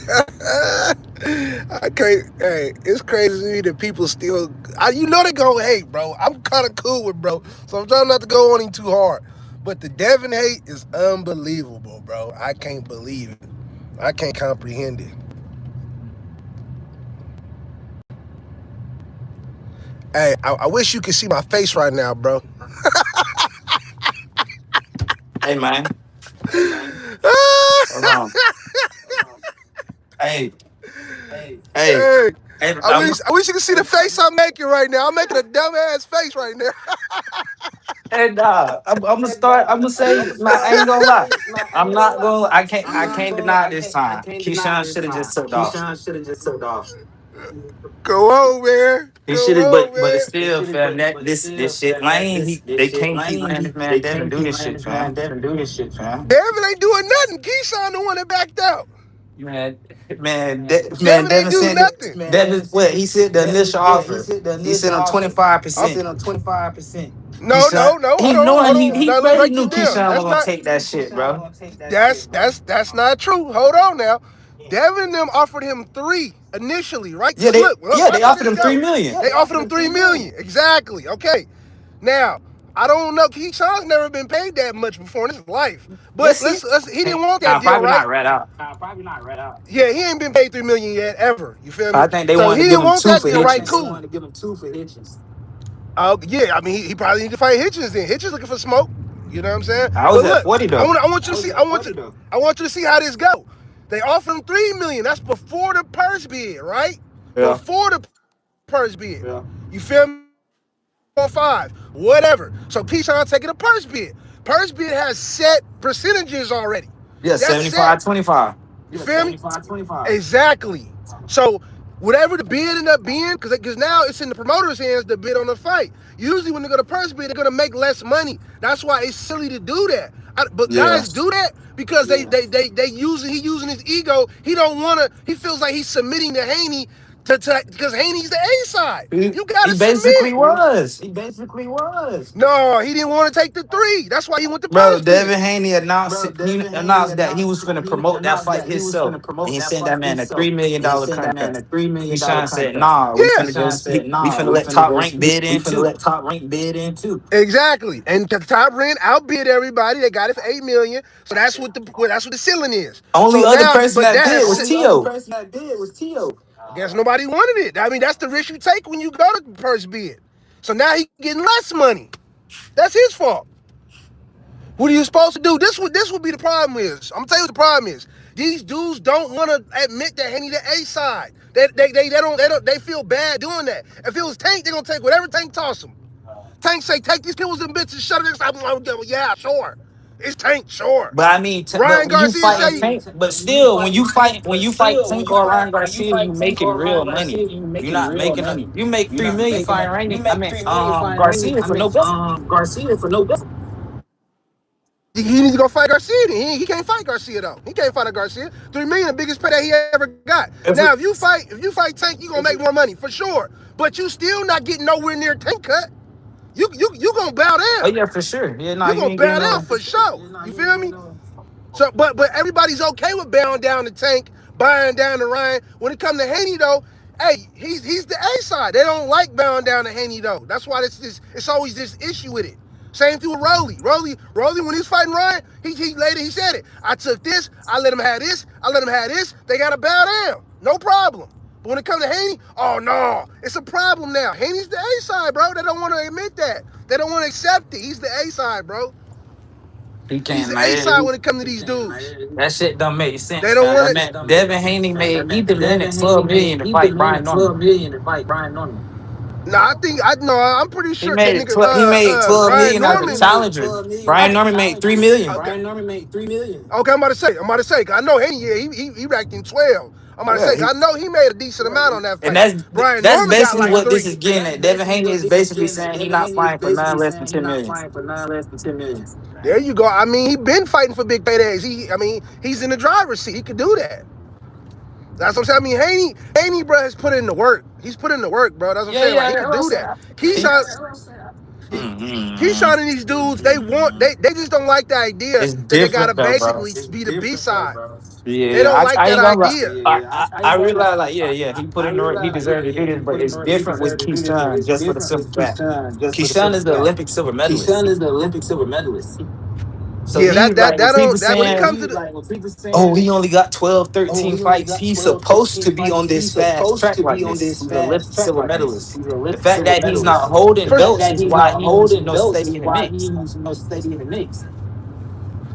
I can't. Hey, it's crazy to me that people still. They go hate, bro. I'm kind of cool with bro, so I'm trying not to go on him too hard. But the Devin hate is unbelievable, bro. I can't believe it. I can't comprehend it. Hey, I wish you could see my face right now, bro. Hey man, hold on. Hey, hey, Hey, hey. I wish you could see the face I'm making right now. I'm making a dumbass face right now. I'm gonna start. I'm gonna say, man, I ain't gonna lie. I'm not gonna. I can't deny it this time. Keyshawn should have just took off. Go on, man. He Go should have, on, but it's man. still, fam. This shit lame. They can't keep letting this man Devin do this shit, fam. Devin ain't doing nothing. Keyshawn the one that backed out. Man, man, Devin ain't Devin do said that. nothing. Devin, what he said the initial offer. He sent him 25%. No, no, Keyshawn, no. he Hold on, knowing hold on. he Now let's bro, he break knew this down. Keyshawn was That's gonna not. take that shit, bro. That's not true. Hold on now. Devin and them offered him 3 initially, right? Yeah, Because look, they watch how offered this him 3 go. million. They offered him 3 million. Exactly. Okay. Now, I don't know. Keyshawn's never been paid that much before in his life. But Yes, he. he didn't want Nah, that deal, probably right? not right out. Yeah, he ain't been paid 3 million yet, ever. You feel me? I think they So wanted he to give didn't him want two that for deal, right? Hitchens. Cool. Yeah, I mean, he probably need to fight Hitchens then. Hitchens looking for smoke. You know what I'm saying? I was But at look, 40 though. I want you to see. I want you to see how this go. They offered him 3 million. That's before the purse bid, right? Yeah. Before the purse bid. You feel me? 5, whatever. So Keyshawn taking a purse bid. Purse bid has set percentages already. Yeah, That's set. 75-25. You feel me? Exactly. So whatever the bid end up being, because now it's in the promoter's hands to bid on the fight. Usually when they go to purse bid, they're gonna make less money. That's why it's silly to do that. But Yeah. guys do that because he using his ego. He don't wanna. He feels like he's submitting to Haney because Haney's the A side. You He gotta basically submit. was. No, he didn't want to take the 3. That's why he went to Bro, purse bid. Devin Haney announced that he was finna promote that fight himself. And he sent that man a $3 million contract. Keyshawn said, nah, Yeah. we finna let top rank bid in too. Exactly. And the top rank outbid everybody. They got it for 8 million. So that's what the ceiling is. Only So other now, person but that that bid was has Tio. I guess nobody wanted it. I mean, that's the risk you take when you go to the first bid. So now he getting less money. That's his fault. What are you supposed to do? This would be the problem is. I'm gonna tell you what the problem is. These dudes don't want to admit that Henny the A side. They feel bad doing that. If it was Tank, they're gonna take whatever Tank toss them. Tank say, take these kills and bitches, shut it. I'm like, yeah, sure. It's Tank, sure. But I mean, but Ryan when you Garcia fighting say, Tank, but still, when you fight Tank or Ryan Garcia, you making real money. You're not making you make 3 million fighting Ryan. I mean, Garcia for no belt. he needs to go fight Garcia. Then. He can't fight Garcia though. He can't fight a Garcia. 3 million, the biggest pay that he ever got. If Now, we, if you fight Tank, you gonna make more money for sure. But you still not getting nowhere near Tank cut. You gonna bow oh down. yeah, for sure. Yeah, nah, You you gonna ain't getting bow down no. for sure. You feel me? So, but everybody's okay with bowing down the Tank, buying down the Ryan. When it comes to Haney though, hey, he's the A side. They don't like bowing down to Haney though. That's why it's always this issue with it. Same thing with Rolly. Rolly, when he was fighting Ryan, he said it. I took this, I let him have this, I let him have this. They gotta bow down. No problem. But when it comes to Haney, oh no, it's a problem now. Haney's the A side, bro. They don't want to admit that. They don't want to accept it. He's the A side, bro. He He's can't. the Like, A side when it comes to these dudes. that shit don't make They sense, don't man. That want man, it. Devin Haney he demanded 12 million to fight Brian Norman. Nah, I'm pretty He sure that made it. nigga He made 12 Ryan million as a Norman. challenger. Brian Okay, Norman made 3 million. okay, I'm about to say, I know he racked in 12. I'm about to Yeah, say, I know he made a decent amount on that and fight. Brian that's Norman got basically like what this 3. is getting at. Devin Haney is basically saying he not fighting for none less than 10 million. There you go. I mean, he been fighting for big paydays. He's in the driver's seat. He could do that. That's what I'm saying. I mean, Haney, bro, has put in the work. He's put in the work, bro. That's what I'm Yeah, saying. Like yeah, he that's could what I'm do that. saying. He, Keyshawn, Mm-hmm. Keyshawn and these dudes, they just don't like the idea It's that they gotta different though, bro. basically be the B side. They Yeah, don't like I that ain't gonna lie. idea. I realize like yeah, he put in the work, he deserved to do this, but it's different with Keyshawn just for the simple fact. Keyshawn is the Olympic silver medalist. So Yeah, he like when people that when it saying, comes to the oh, he only got 12, 13 fights. He's supposed to be on this fast track like this. He's an Olympic silver medalist. The fact that he's not holding for belts is why he's steady in the mix.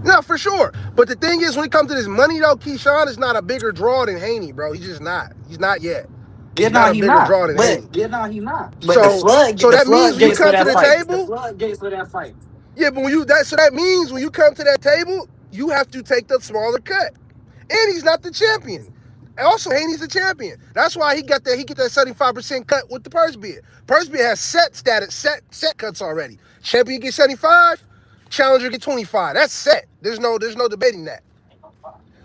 no, for sure. But the thing is, when it comes to this money though, Keyshawn is not a bigger draw than Haney, bro. He's just not. He's not yet. Yeah, He's no, not a he bigger not. draw than Haney. But So the that means when you floodgates for come to that the fight. table, yeah, but so that means when you come to that table, you have to take the smaller cut. And he's not the champion. And also, Haney's the champion. That's why he get that 75% cut with the purse bid. Purse bid has set cuts already. Champion get 75, challenger get 25. That's set. There's no debating that.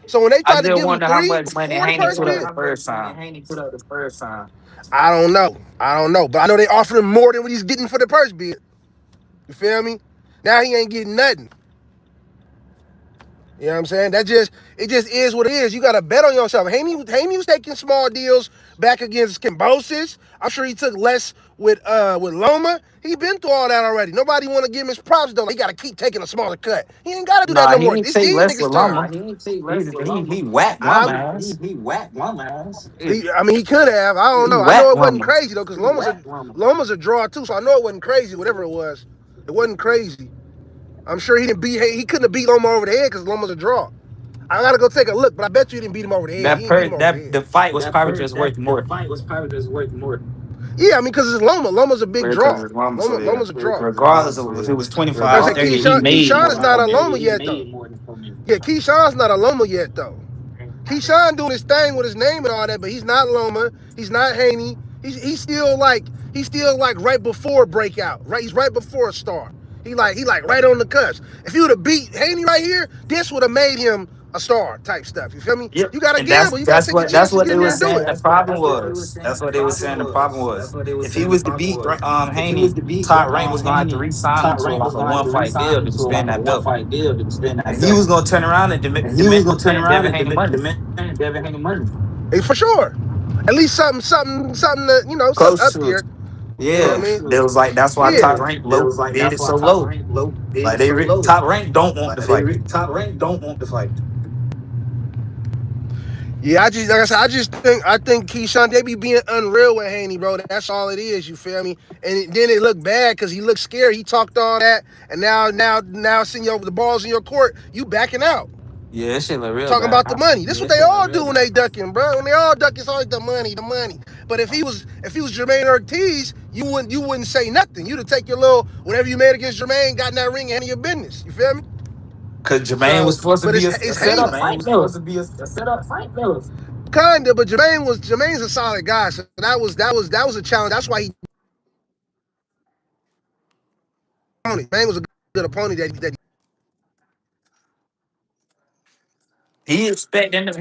So when they I tried to just give him wonder how three much money before the Haney purse put up bid, the first time. I don't know. But I know they offered him more than what he's getting for the purse bid. You feel me? Now he ain't getting nothing. You know what I'm saying? It just is what it is. You got to bet on yourself. Haney was taking small deals back against Kimbosis. I'm sure he took less with Loma. He been through all that already. Nobody want to give him his props though. He got to keep taking a smaller cut. He ain't got to do that Nah, no he more. ain't It's take these less niggas' with turn. Loma. He whacked Loma I, ass. I mean, he could have. I don't He know. I know whacked it wasn't Loma. crazy though, because Loma's a draw too. So I know it wasn't crazy. Whatever it was, it wasn't crazy. I'm sure he couldn't have beat Loma over the head because Loma's a draw. I gotta go take a look, but I bet you didn't beat him over the head. He didn't beat him over the That head. the fight was probably just worth more Yeah, I mean, because it's Loma. Loma's a big because draw. it's Loma. So yeah, Loma's a draw. regardless of if it was I 25 or said 30, he made Keyshawn more is than not a 4 million. Loma yet though. Yeah, Keyshawn's not a Loma yet though. Keyshawn doing his thing with his name and all that, but he's not Loma. He's not Haney. He's still like right before breakout. Right, he's right before a star. He like right on the cusp. If you would have beat Haney right here, this would have made him a star type stuff. You feel me? Yep. You gotta And gamble. You gotta take your that's chances, what get they in there were and do saying. it. The problem was that's what they were saying. The problem was if he was to beat Haney, Top Rank was gonna have to re-sign him to like a 1 fight deal to defend that belt, and he was gonna turn around and demand Devin Haney money Hey, for sure. At least something that something close up to there. it. You know what I Yeah, mean? they was like that's why Yeah. Top Rank low bid it so low. Like Top Rank don't want to fight. Yeah, like I said, I think Keyshawn, they be being unreal with Haney, bro. That's all it is. You feel me? And then it looked bad because he looked scared. He talked all that, and now seeing the balls in your court, you backing out, Yeah, that shit look real talking bad. about the money. This is what they all do when they ducking, bro. When they all duck, it's always the money, the money. But if he was Jermaine Ortiz, you wouldn't say nothing. You'd have take your little whatever you made against Jermaine, got in that ring, and handle your business. You feel me? Cause Jermaine was So, supposed to but be a it's setup Haney. fight though. Kinda, but Jermaine's a solid guy, so that was a challenge. That's why Jermaine was a good opponent that He expecting him.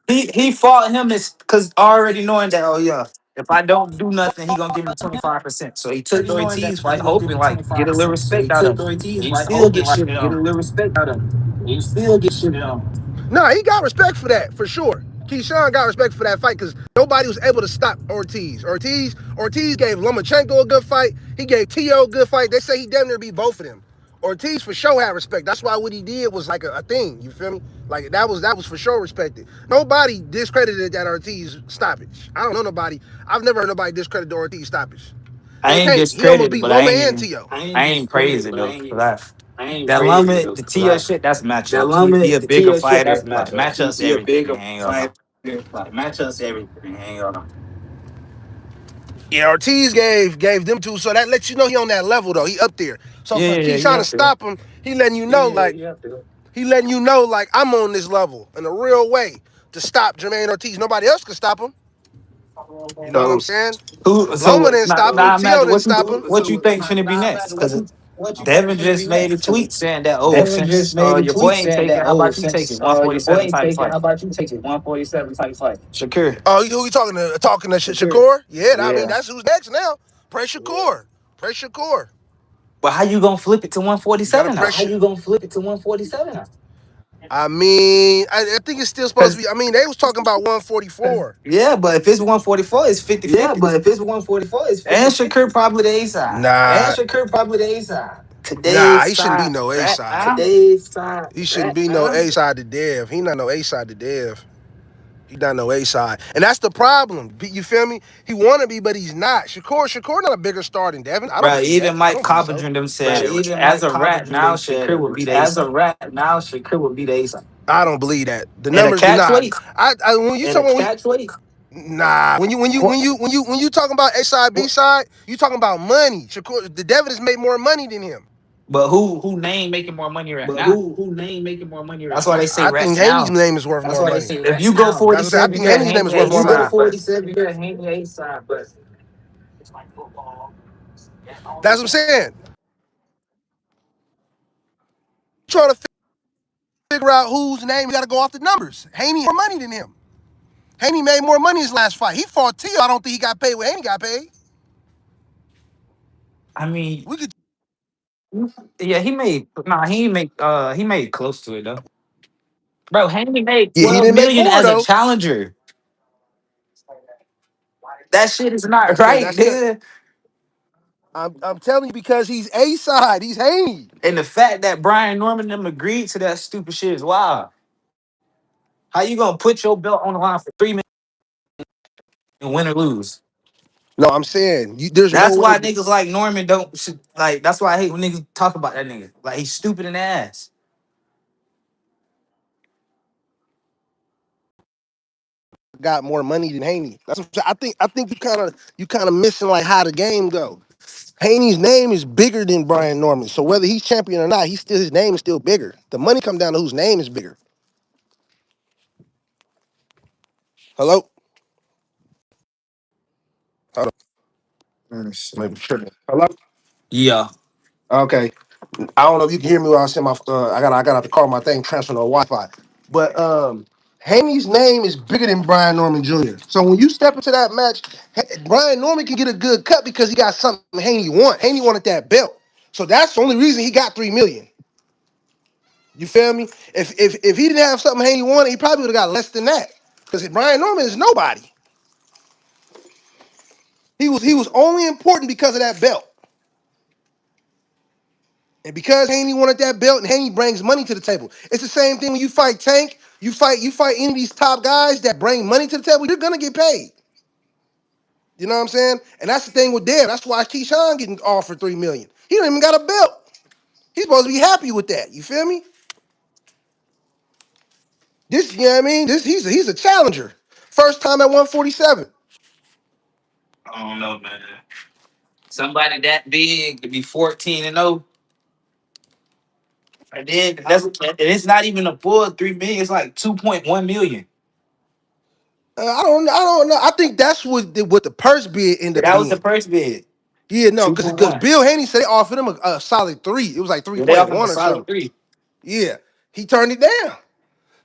He fought him as because already knowing that, oh yeah, if I don't do nothing, he gonna give me 25%. So he took the Ortiz fight, hoping like get a little respect out of him. And he still get shitted on. No, he got respect for that, for sure. Keyshawn got respect for that fight because nobody was able to stop Ortiz. Ortiz gave Lomachenko a good fight. He gave T.O. a good fight. They say he damn near beat both of them. Ortiz for sure had respect. That's why what he did was like a thing. You feel me? Like that was for sure respected. Nobody discredited that Ortiz stoppage. I don't know nobody. I've never heard nobody discredit the Ortiz stoppage. I And ain't Haney, he almost discredited, beat but I Loma ain't and even T.O. I ain't praise it though. 'Cause that Lama, the Tia shit, that's matchups. He a bigger fighter. Like matchups everything. I ain't gonna lie. Yeah, Ortiz gave them two, so that lets you know he on that level though. He up there. So Yeah, for yeah, he Keyshawn to up there. stop him, he letting you know like I'm on this level in a real way to stop Jermaine Ortiz. Nobody else can stop him. You know what I'm So saying? who? Loma So didn't stop him. now T.O. imagine didn't stop him. what you think finna be next? Because Devin just made a tweet saying that since your boy ain't taking, how about you take it 147 type fight? Shakur. Oh, who you talking to? Talking to Shakur? Yeah, I mean Yeah. that's who's next now. Pray Shakur. Pray Shakur. But how you gonna flip it to You got to 147 now? pressure. I think it's still supposed to Because be. I mean, they was talking about 144. yeah, but if it's 144, it's 50-50. And Shakur probably the A side. Nah, Today's he shouldn't be side no A right side. now. He shouldn't be no A side to Dev. He not no A side to Dev. He not no A side, and that's the problem. You feel me? He want to be, but he's not. Shakur not a bigger star than Devin. I don't Bro, believe even that. I Mike don't believe so. Coppinger them But said as a rat now, Shakur would be the A side. I don't believe that. The And a numbers do catch not. weight. When you talking about nah, when you talking about A side B side, you talking about money. Shakur, the Devin has made more money than him. But who name making more money right now? That's why they say I right think Haney's now. name is worth more money. If you go That's what I say. I 47, think you're a Haney's name Haney is worth A more money. side, but That's what I'm saying. Trying to figure out whose name. You got to go off the numbers. Haney more money than him. Haney made more money his last fight. He fought Tio. I don't think he got paid what Haney got paid. I mean, We could. yeah, he made close to it though. Bro, Haney made Yeah, he 12 didn't make million more as a though. challenger. That shit is not That's cause right, that's cause nigga. I'm telling you because he's A side. He's Haney. And the fact that Brian Norman them agreed to that stupid shit is wild. How you gonna put your belt on the line for 3 minutes and win or lose? No, I'm saying there's no That's way. why niggas like Norman don't like. That's why I hate when niggas talk about that nigga. Like he's stupid in the ass. Got more money than Haney. That's what I'm saying. I think you kind of missing like how the game go. Haney's name is bigger than Brian Norman. So whether he's champion or not, his name is still bigger. The money come down to whose name is bigger. Hello? Hold on. Let me see. Maybe tripping. Hello? Yeah. Okay. I don't know if you can hear me while I send my I got to call my thing transfer to Wi-Fi. But Haney's name is bigger than Brian Norman Jr. So when you step into that match, Brian Norman can get a good cut because he got something Haney want. Haney wanted that belt. So that's the only reason he got 3 million. You feel me? If he didn't have something Haney wanted, he probably would have got less than that. Because Brian Norman is nobody. He was only important because of that belt. And because Haney wanted that belt, and Haney brings money to the table. It's the same thing when you fight Tank. You fight any of these top guys that bring money to the table, you're gonna get paid. You know what I'm saying? And that's the thing with Dev. That's why Keyshawn getting offered 3 million. He don't even got a belt. He's supposed to be happy with that. You feel me? You know what I mean? He's a challenger. First time at 147. I don't know, man. Somebody that big to be 14-0. And then and it's not even a full 3 million, it's like 2.1 million. I don't know. I think that's what the purse bid ended up That was the being. first bid. Yeah, no, because 2.1. Bill Haney said they offered him a solid 3. It was like Yeah, they offered him a 3.1 or solid something. 3. Yeah, he turned it down.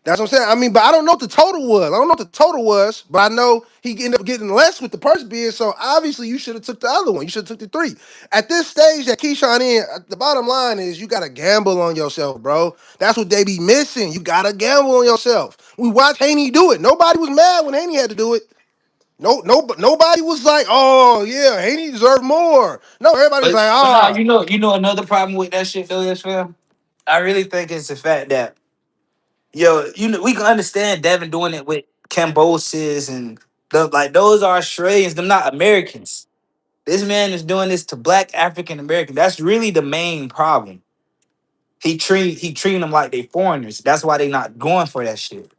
That's what I'm saying. I mean, but I don't know what the total was. I don't know what the total was, but I know he ended up getting less with the purse bid. So obviously, you should have took the other one. You should have took the 3. At this stage that Keyshawn in, the bottom line is you got to gamble on yourself, bro. That's what they be missing. You got to gamble on yourself. We watched Haney do it. Nobody was mad when Haney had to do it. Nobody was like, oh yeah, Haney deserved more. No, everybody was like, But nah, ah, you know another problem with that shit though is, fam? I really think it's the fact that we can understand Devin doing it with Cambosis and those are Australians, them not Americans. This man is doing this to black African Americans. That's really the main problem. He treating them like they foreigners. That's why they not going for that shit.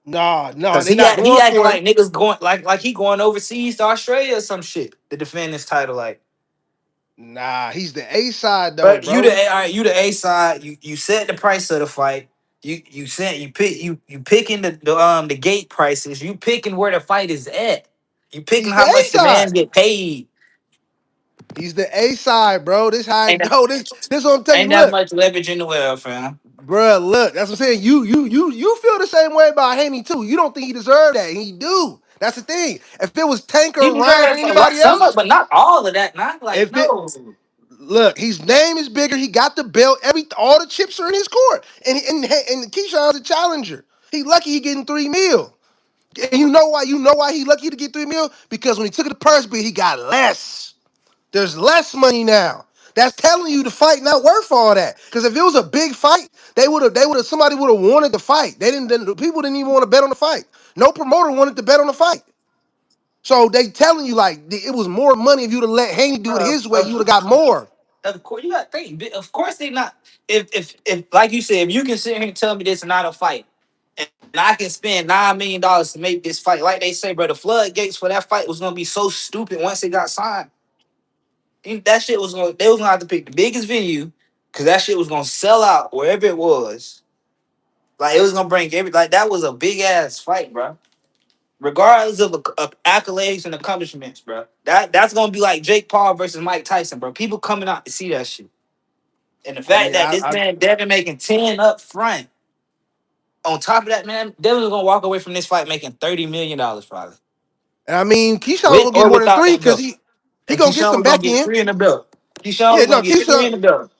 nah, Cause they he not act, he going acting for him. like niggas going like he going overseas to Australia or some shit to defend this title. Like, Nah, he's the A side though, but bro. all right, you the A side. You set the price of the fight. You picking the gate prices. You picking where the fight is at. You picking He's the how A much the man side. get paid. He's the A side, bro. This how it Ain't go. This what I'm telling you. ain't that Look, much leverage in the world, fam. bro. Look, that's what I'm saying. You feel the same way about Haney too. You don't think he deserved that. He do. That's the thing. If it was Tank He or Ryan or deserves anybody some of, else, but not all of that. Not like if it no. Look, his name is bigger. He got the belt. All the chips are in his court, and Keyshawn's a challenger. He lucky he getting 3 mil. And you know why? You know why he lucky to get 3 mil? Because when he took the purse bid, he got less. There's less money now. That's telling you the fight not worth all that. Because if it was a big fight, somebody would have wanted the fight. The people didn't even want to bet on the fight. No promoter wanted to bet on the fight. So they telling you like it was more money if you'd have let Haney do it Bro, his way, you would have got more. of course, you got to think. Of course, they not. If like you said, if you can sit here and tell me this is not a fight, and I can spend $9 million to make this fight, like they say, bro, the floodgates for that fight was gonna be so stupid once it got signed. That shit was gonna. They was gonna have to pick the biggest venue because that shit was gonna sell out wherever it was. Like it was gonna bring like that was a big ass fight, bro. Regardless of accolades and accomplishments, bro. That's gonna be like Jake Paul versus Mike Tyson, bro. People coming out to see that shit. And the I fact mean, that this man Devin making 10 up front, on top of that, man, Devin's gonna walk away from this fight making $30 million probably. I mean, Keyshawn With gonna get or more than without three that because belt. he And gonna get Keyshawn some was gonna back get end. 3 in the belt. Keyshawn Yeah, was no, gonna get 3 in the belt.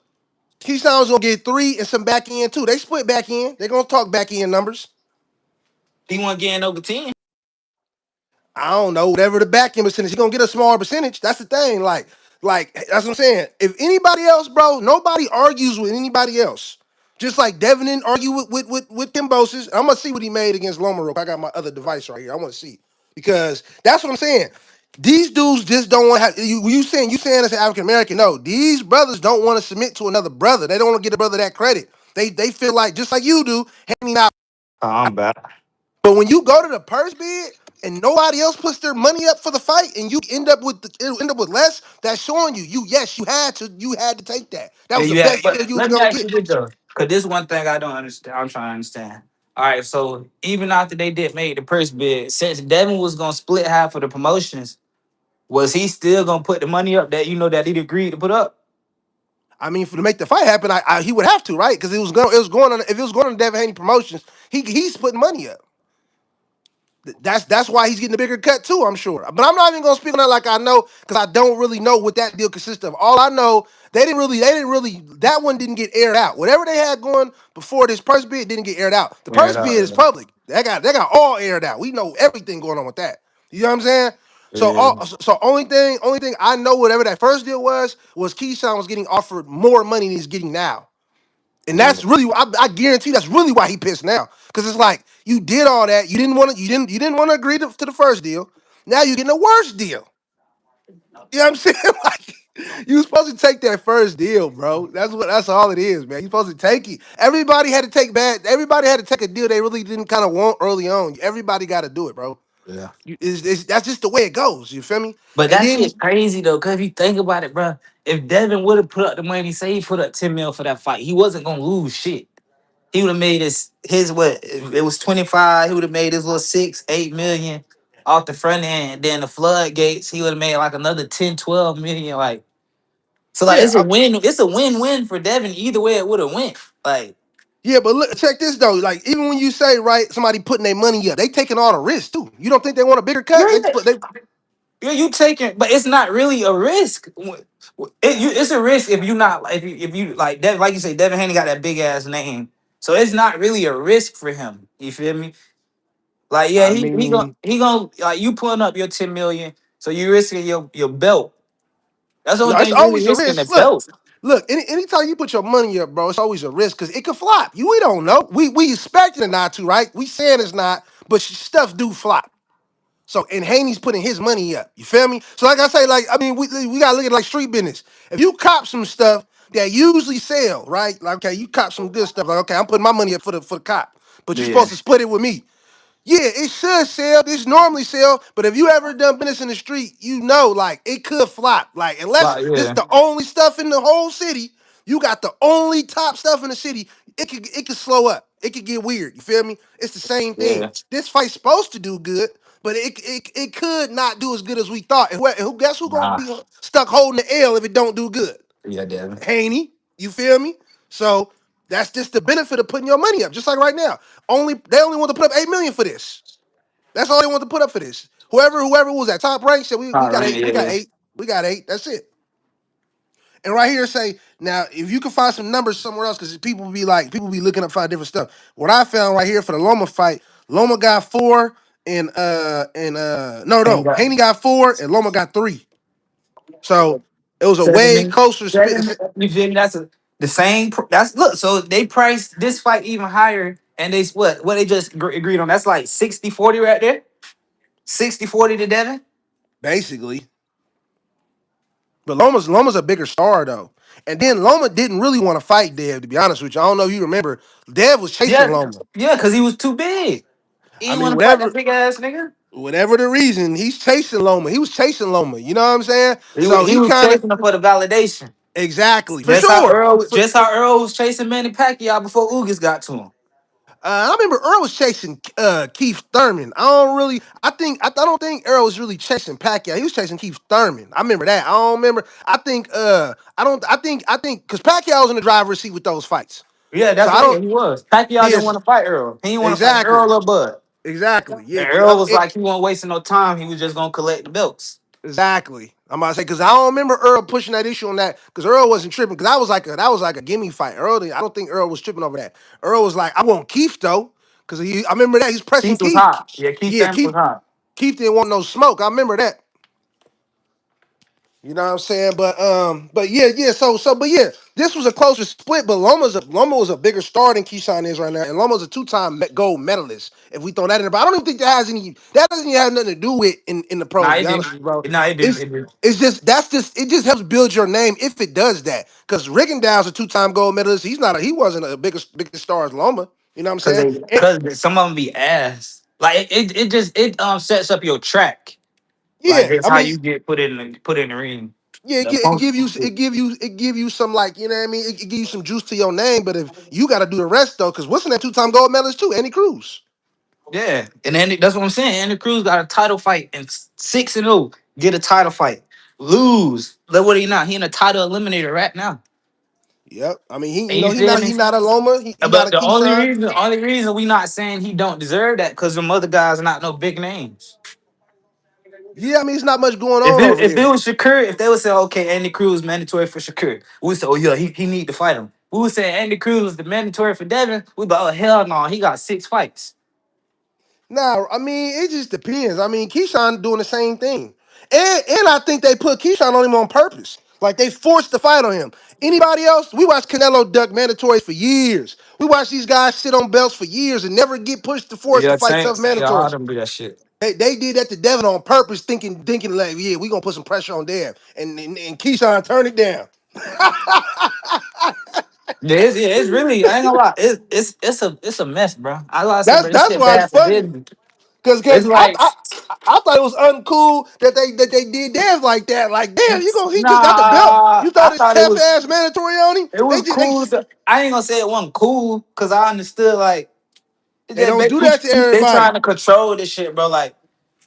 Keyshawn's gonna get three and some back end too. They split back end. They're gonna talk back end numbers. He wasn't getting over 10. I don't know, whatever the back end percentage, he gonna get a smaller percentage. That's the thing. Like that's what I'm saying. If anybody else, bro, nobody argues with anybody else. Just like Devin didn't argue with Kimbosis. I'm gonna see what he made against Loma real quick. I got my other device right here. I want to see because that's what I'm saying. These dudes just don't want to have you saying as an African American. No, these brothers don't want to submit to another brother. They don't want to give a brother that credit. They feel like just like you do, handing out. Oh, I'm back. But when you go to the purse bid and nobody else puts their money up for the fight and you it'll end up with less, that's showing you yes, you had to take that. That Yeah, was the you have, best deal but you was let me gonna ask get. you this though. Cause this one thing I don't understand. I'm trying to understand. All right, so even after they did make the purse bid, since Devin was gonna split half of the promotions, was he still gonna put the money up that that he agreed to put up? I mean, for to make the fight happen, he would have to, right? Because it was going on if it was going on Devin Haney Promotions, he's putting money up. That's why he's getting a bigger cut too, I'm sure. But I'm not even gonna speak on that like I know, because I don't really know what that deal consists of. All I know, they didn't really that one didn't get aired out. Whatever they had going before this purse bid didn't get aired out. The Yeah, purse bid is public. They got all aired out. We know everything going on with that. You know what I'm saying? So yeah. only thing I know, whatever that first deal was Keyshawn was getting offered more money than he's getting now. And Yeah. that's really, I guarantee that's really why he pissed now. Because it's like you did all that, you didn't want to, you didn't want to agree to the first deal. Now you're getting a worse deal. You know what I'm saying? Like you was supposed to take that first deal, bro. That's all it is, man. You supposed to take it. Everybody had to take a deal they really didn't kind of want early on. Everybody got to do it, bro. Yeah. That's just the way it goes. You feel me? But And that then shit crazy though, cause if you think about it, bro, if Devin would have put up the money, say he put up 10 mil for that fight, he wasn't gonna lose shit. He would have made his what it was 25, he would have made his little 6, 8 million off the front end. Then the floodgates, he would have made like another 10, 12 million. Like so like yeah, it's a win-win for Devin. Either way it would have went. Like yeah, but look, check this though. Like even when you say right, somebody putting their money up, they taking all the risks too. You don't think they want a bigger cut? you're you taking, but it's not really a risk. It's a risk if you not if you like Dev, like you say, Devin Haney got that big ass name, so it's not really a risk for him. You feel me? Like yeah, I he mean, gonna like you pulling up your 10 million, so you risking your belt. That's the no, only it's thing you really always a risking the risk. Look, belt. look. Anytime you put your money up, bro, it's always a risk because it could flop. We don't know. We expecting it not to, right? We saying it's not, but stuff do flop. So and Haney's putting his money up. You feel me? So like I say, like I mean, we gotta look at like street business. If you cop some stuff that usually sell, right? Like okay, you cop some good stuff. Like okay, I'm putting my money up for the cop, but you're Yeah, supposed to split it with me. Yeah, it should sell. This normally sell, but if you ever done business in the street, you know, like it could flop. Like unless like this yeah, the only stuff in the whole city, you got the only top stuff in the city. It could slow up. It could get weird. You feel me? It's the same thing. yeah, This fight's supposed to do good, but it could not do as good as we thought. And who guess who gonna nah, be stuck holding the L if it don't do good? yeah, Devin. Haney. You feel me? So that's just the benefit of putting your money up. Just like right now, they only want to put up 8 million for this. That's all they want to put up for this. Whoever was at top rank said we All got right, eight, we got yeah, eight, we got eight. That's it. And right here say, now if you can find some numbers somewhere else, because people be looking up find different stuff. What I found right here for the Loma fight, Loma got four and Ain't got Haney got four and Loma got three. So it was a seven way minutes. closer split. 7 minutes. You feel me? The same. That's look. So they priced this fight even higher, and they what they just agreed on. That's like 60-40 right there. 60-40 to Devin. Basically. But Loma's a bigger star though. And then Loma didn't really want to fight Dev, to be honest with you. I don't know if you remember. Dev was chasing Yeah, Loma. yeah, because he was too big. He I didn't mean, want to fight that big ass nigga. whatever the reason, he's chasing Loma. He was chasing Loma. You know what I'm saying? So He he was kind of chasing him for the validation. exactly for Just how sure. Earl, just how Earl was chasing Manny Pacquiao before Ugas got to him. I remember Earl was chasing Keith Thurman. I don't think Earl was really chasing Pacquiao. He was chasing Keith Thurman. I remember that. I don't remember. I think because Pacquiao was in the driver's seat with those fights. Yeah, So that's I what. Yeah, don't. he was. Pacquiao didn't Yes, want to fight Earl. He didn't want to fight exactly, Earl or Bud. exactly. Yeah, And Earl was like, he wasn't wasting no time. He was just gonna collect the belts. exactly. I'm about to say because I don't remember Earl pushing that issue on that because Earl wasn't tripping because that was like a gimme fight. I don't think Earl was tripping over that. Earl was like, I want Keith though because I remember that he's pressing Keith was Keith. hot. Yeah, Keith Yeah, Thurman was hot. Keith didn't want no smoke. I remember that. You know what I'm saying? But yeah, this was a closer split, but Loma was a bigger star than Keyshawn is right now, and Loma's a two-time gold medalist. If we throw that in, but I don't even think that doesn't even have nothing to do with in the pros. Nah, To it be did. honest with you, bro, Nah, it did. it's It did. it just helps build your name if it does that. Because Riggindale's a two-time gold medalist. He wasn't a biggest star as Loma. You know what I'm saying? Cause some of them be ass. Like it just sets up your track. Like Yeah, that's I how mean, you get put in the ring. yeah, The post- it give you some like you know what I mean. It give you some juice to your name, but if you got to do the rest though, because what's in that two-time gold medalist too, Andy Cruz. Yeah, and then that's what I'm saying. Andy Cruz got a title fight and 6-0. Get a title fight, lose. Look what he not. He in a title eliminator right now. Yep. I mean he And you feel me? he's not a Loma, he not But a Keyshawn. the only reason we not saying he don't deserve that because them other guys are not no big names. Yeah, I mean it's not much going on over If it there. was Shakur, if they would say, okay, Andy Cruz mandatory for Shakur, we would say, oh yeah, he need to fight him. We would say Andy Cruz was the mandatory for Devin. We'd be, oh hell no, he got 6 fights. Nah, I mean it just depends. I mean Keyshawn doing the same thing, and I think they put Keyshawn on him on purpose. Like they forced the fight on him. Anybody else? We watched Canelo duck mandatories for years. We watched these guys sit on belts for years and never get pushed to force to Yeah, fight tough Saints. Yeah, all mandatories. them do that shit. They did that to Devin on purpose, thinking like, yeah, we gonna put some pressure on Dev, and Keyshawn turned it down. Yeah, it's really. I ain't gonna lie. It's a mess, bro. I gotta say, bro, this That's shit why it's bad for funny, business. It's cause like, I thought it was uncool that they did Dev like that. Like, damn, he just got the belt. nah, You throw I this thought it tough was. ass mandatory on him. It was cool. I ain't gonna say it wasn't cool because I understood like it They just don't make do that to they trying everybody. to control this shit, bro. Like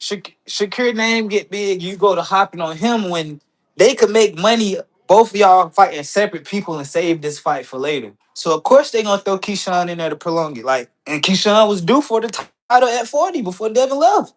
Shakir name get big, you go to hopping on him when they could make money. Both of y'all fighting separate people and save this fight for later. So of course they gonna throw Keyshawn in there to prolong it. Like and Keyshawn was due for the title at 40 before Devin left.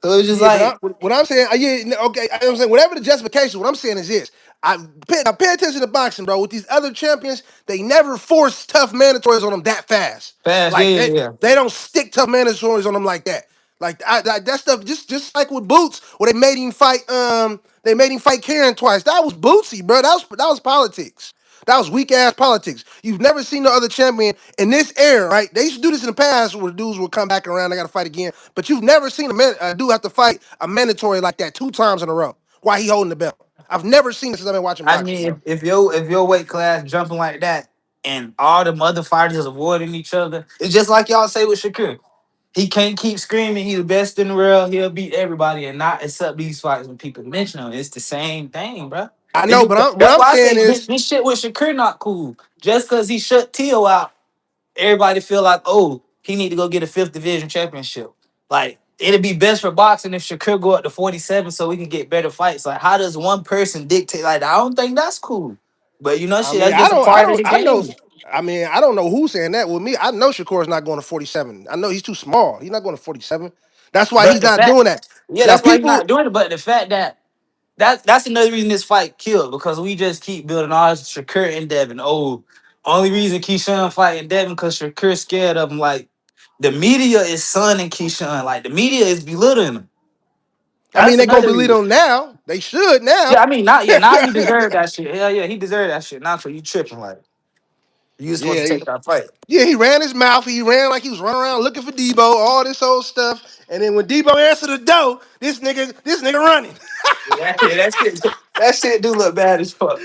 So it's just Yeah, but like what I'm saying, okay, I'm saying whatever the justification. What I'm saying is this: I pay attention to boxing, bro. With these other champions, they never force tough mandatories on them that fast. fast, yeah, Like yeah, yeah. they don't stick tough mandatories on them like that. Like that stuff, just like with Boots, where they made him fight Karen twice. That was Bootsy, bro. That was politics. That was weak ass politics. You've never seen no other champion in this era, right? They used to do this in the past where dudes would come back around, they got to fight again. But you've never seen a dude have to fight a mandatory like that 2 times in a row while he holding the belt. I've never seen this since I've been watching I boxing, mean, bro. if your weight class jumping like that and all the other fighters is avoiding each other, it's just like y'all say with Shakur. He can't keep screaming he's the best in the world. He'll beat everybody and not accept these fights when people mention him. It's the same thing, bro. I know, but what That's I'm why I saying say is, this shit with Shakur not cool. Just because he shut Tio out, everybody feel like, oh, he need to go get a fifth division championship. Like it'd be best for boxing if Shakur go up to 47 so we can get better fights. Like how does one person dictate? Like I don't think that's cool. But I shit, mean, that's just a part of the I know. game. I mean, I don't know who's saying that with me. I know Shakur's not going to 47. I know he's too small. He's not going to 47. That's why But he's the not fact, doing that. yeah, Now, that's why he's not people, doing it. But the fact that that's another reason this fight killed because we just keep building all this Shakur and Devin. Oh, only reason Keyshawn fighting Devin because Shakur scared of him. Like the media is sunning Keyshawn. Like the media is belittling him. I mean, That's they gonna another believe reason. him now. They should Yeah, now. I mean, not yeah, now he deserved that shit. Hell yeah, he deserved that shit. Not for you tripping. Like you was supposed Yeah, to take that fight. yeah, he ran his mouth. He ran like he was running around looking for Debo, all this old stuff. And then when Debo answered the door, this nigga running. Yeah, that shit do look bad as fuck.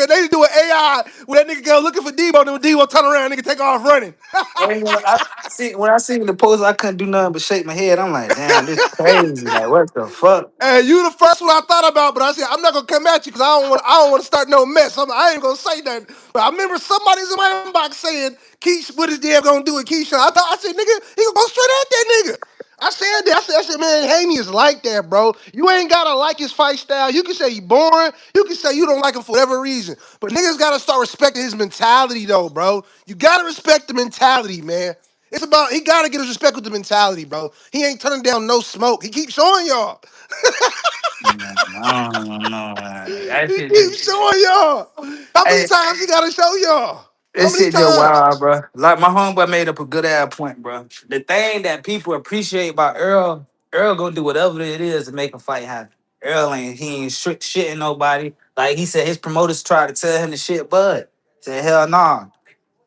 They need to do an AI where that nigga go looking for Debo, then when Debo turn around, nigga take off running. And when I seen the post, I couldn't do nothing but shake my head. I'm like, damn, this crazy. Like, what the fuck? And you the first one I thought about, but I said I'm not gonna come at you because I don't want to start no mess. I ain't gonna say nothing. But I remember somebody's in my inbox saying, "Keish, what is Dev gonna do with Keyshawn?" I said, "Nigga, he gonna go straight at that nigga." I said that. I said, man, Haney is like that, bro. You ain't gotta like his fight style. You can say he boring. You can say you don't like him for whatever reason. But niggas gotta start respecting his mentality, though, bro. You gotta respect the mentality, man. It's about he gotta get his respect with the mentality, bro. He ain't turning down no smoke. He keeps showing y'all. Man, I don't know, man. That He shit just, keeps showing y'all. How many hey, times he gotta show y'all? How this many shit just times? wild, bro. Like my homeboy made up a good ass point, bro. The thing that people appreciate about Earl gonna do whatever it is to make a fight happen. Earl ain't he ain't shitting nobody. Like he said, his promoters tried to tell him to shit Bud. Said hell nah.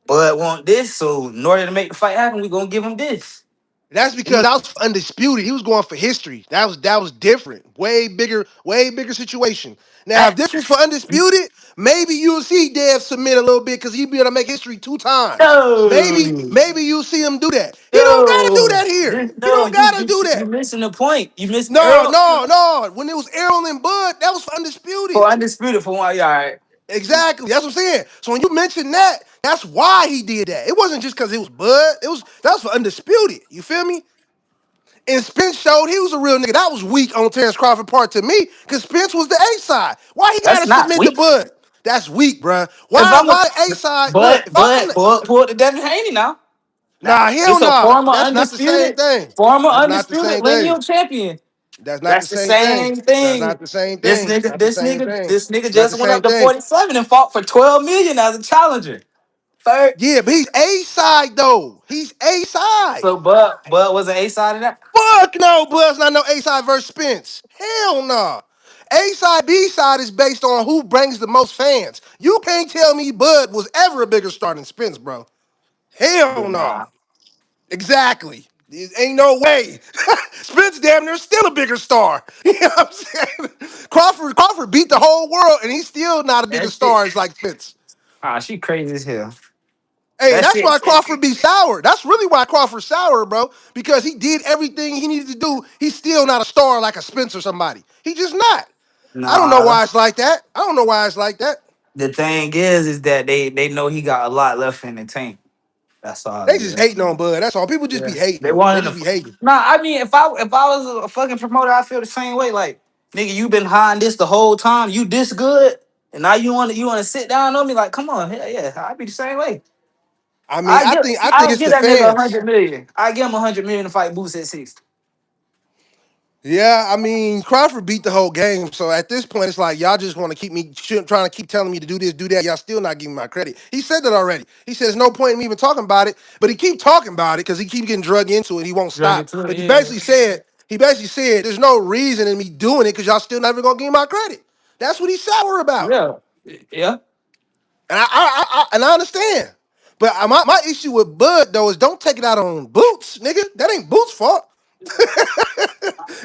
Bud want this, so in order to make the fight happen, we gonna give him this. That's because that was undisputed. He was going for history. That was different. Way bigger situation. Now, if That this was for undisputed, maybe you'll see Dev submit a little bit because he'd be able to make history 2 times. Maybe, no. maybe you'll see him do that. He don't gotta do No, that here. He no, don't gotta do you that. missing the point. You missed No, Earl no, no. When it was Errol and Bud, that was for undisputed. for undisputed for one. Yeah, all right. Exactly. That's what I'm saying. So when you mention that, that's why he did that. It wasn't just because it was Bud. That was for undisputed. You feel me? And Spence showed he was a real nigga. That was weak on Terrence Crawford part to me, because Spence was the A side. Why he That's gotta not submit to weak. Bud? That's weak, bruh. If Why I'm a why the A side? Look, but if I'm on the pull the Devin Haney now. nah, It's hell a nah. That's not the same thing. That's not the same thing. lineal champion. That's not the That's the same thing. same That's thing. not the same thing. Not the same thing. This nigga Not the just went same up to thing. 47 and fought for 12 million as a challenger. Third. Yeah, but he's A side though. He's A side. So Bud was an A side of that. Fuck no, Bud's not no A side versus Spence. Hell no. A side, B side is based on who brings the most fans. You can't tell me Bud was ever a bigger star than Spence, bro. Hell Yeah, no. nah. Exactly. There ain't no way. Spence damn near still a bigger star. You know what I'm saying? Crawford beat the whole world and he's still not a bigger That shit. star as like Spence. Ah, she crazy as hell. Hey, That that's shit. why Crawford be sour. That's really why Crawford's sour, bro. Because he did everything he needed to do. He's still not a star like a Spence or somebody. He just not. I don't know Nah, why it's like that. I don't know why it's like that. the thing is that they know he got a lot left in the tank. That's all They it just is. hating on Bud. That's all. People just be Yeah, they hating. They wanted just to. be hating. Nah, I mean, if I was a fucking promoter, I feel the same way. Like, nigga, you been hiding this the whole time. You this good, and now you want to sit down on me? Like, come on, hell yeah, I'd be the same way. I mean, I I think would it's give the that nigga fans. 100 million. I give him 100 million to fight Boots at 60. Yeah, I mean, Crawford beat the whole game. So at this point, it's like y'all just want to keep me trying to keep telling me to do this, do that. Y'all still not giving me my credit. He said that already. He said there's no point in me even talking about it, but he keep talking about it because he keep getting drugged into it. He won't Drug stop. it to But it, yeah, he basically said there's no reason in me doing it because y'all still never gonna give me my credit. That's what he's sour about. yeah, yeah. And I understand. But my issue with Bud though is don't take it out on Boots, nigga. That ain't Boots' fault.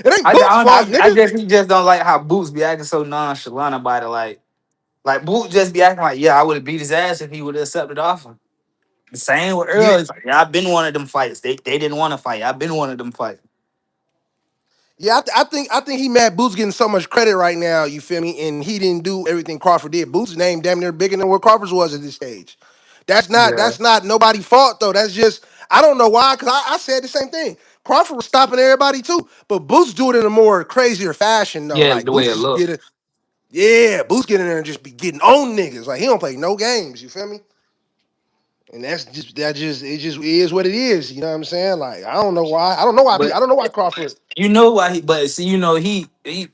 It ain't Boots' I, fault, don't- I nigga. guess he just don't like how Boots be acting so nonchalant about it. Like Boots just be acting like, yeah, I would have beat his ass if he would have accepted the offer. The same with Yeah. Earl. It's like, yeah, I've been one of them fights. They didn't want to fight. I've been one of them fights. Yeah, I think he mad Boots getting so much credit right now, you feel me? And he didn't do everything Crawford did. Boots' name damn near bigger than what Crawford's was at this stage. Yeah. That's not nobody's fault though. That's just I don't know why, because I said the same thing. Crawford was stopping everybody too. But Boots do it in a more crazier fashion though. Yeah, Like the way Boots it just looked. get it. Yeah, Boots get in there and just be getting on niggas. Like he don't play no games, you feel me? And that just it just is what it is. You know what I'm saying? Like I don't know why. I don't know why. But I don't know why Crawford. you know why he? But see,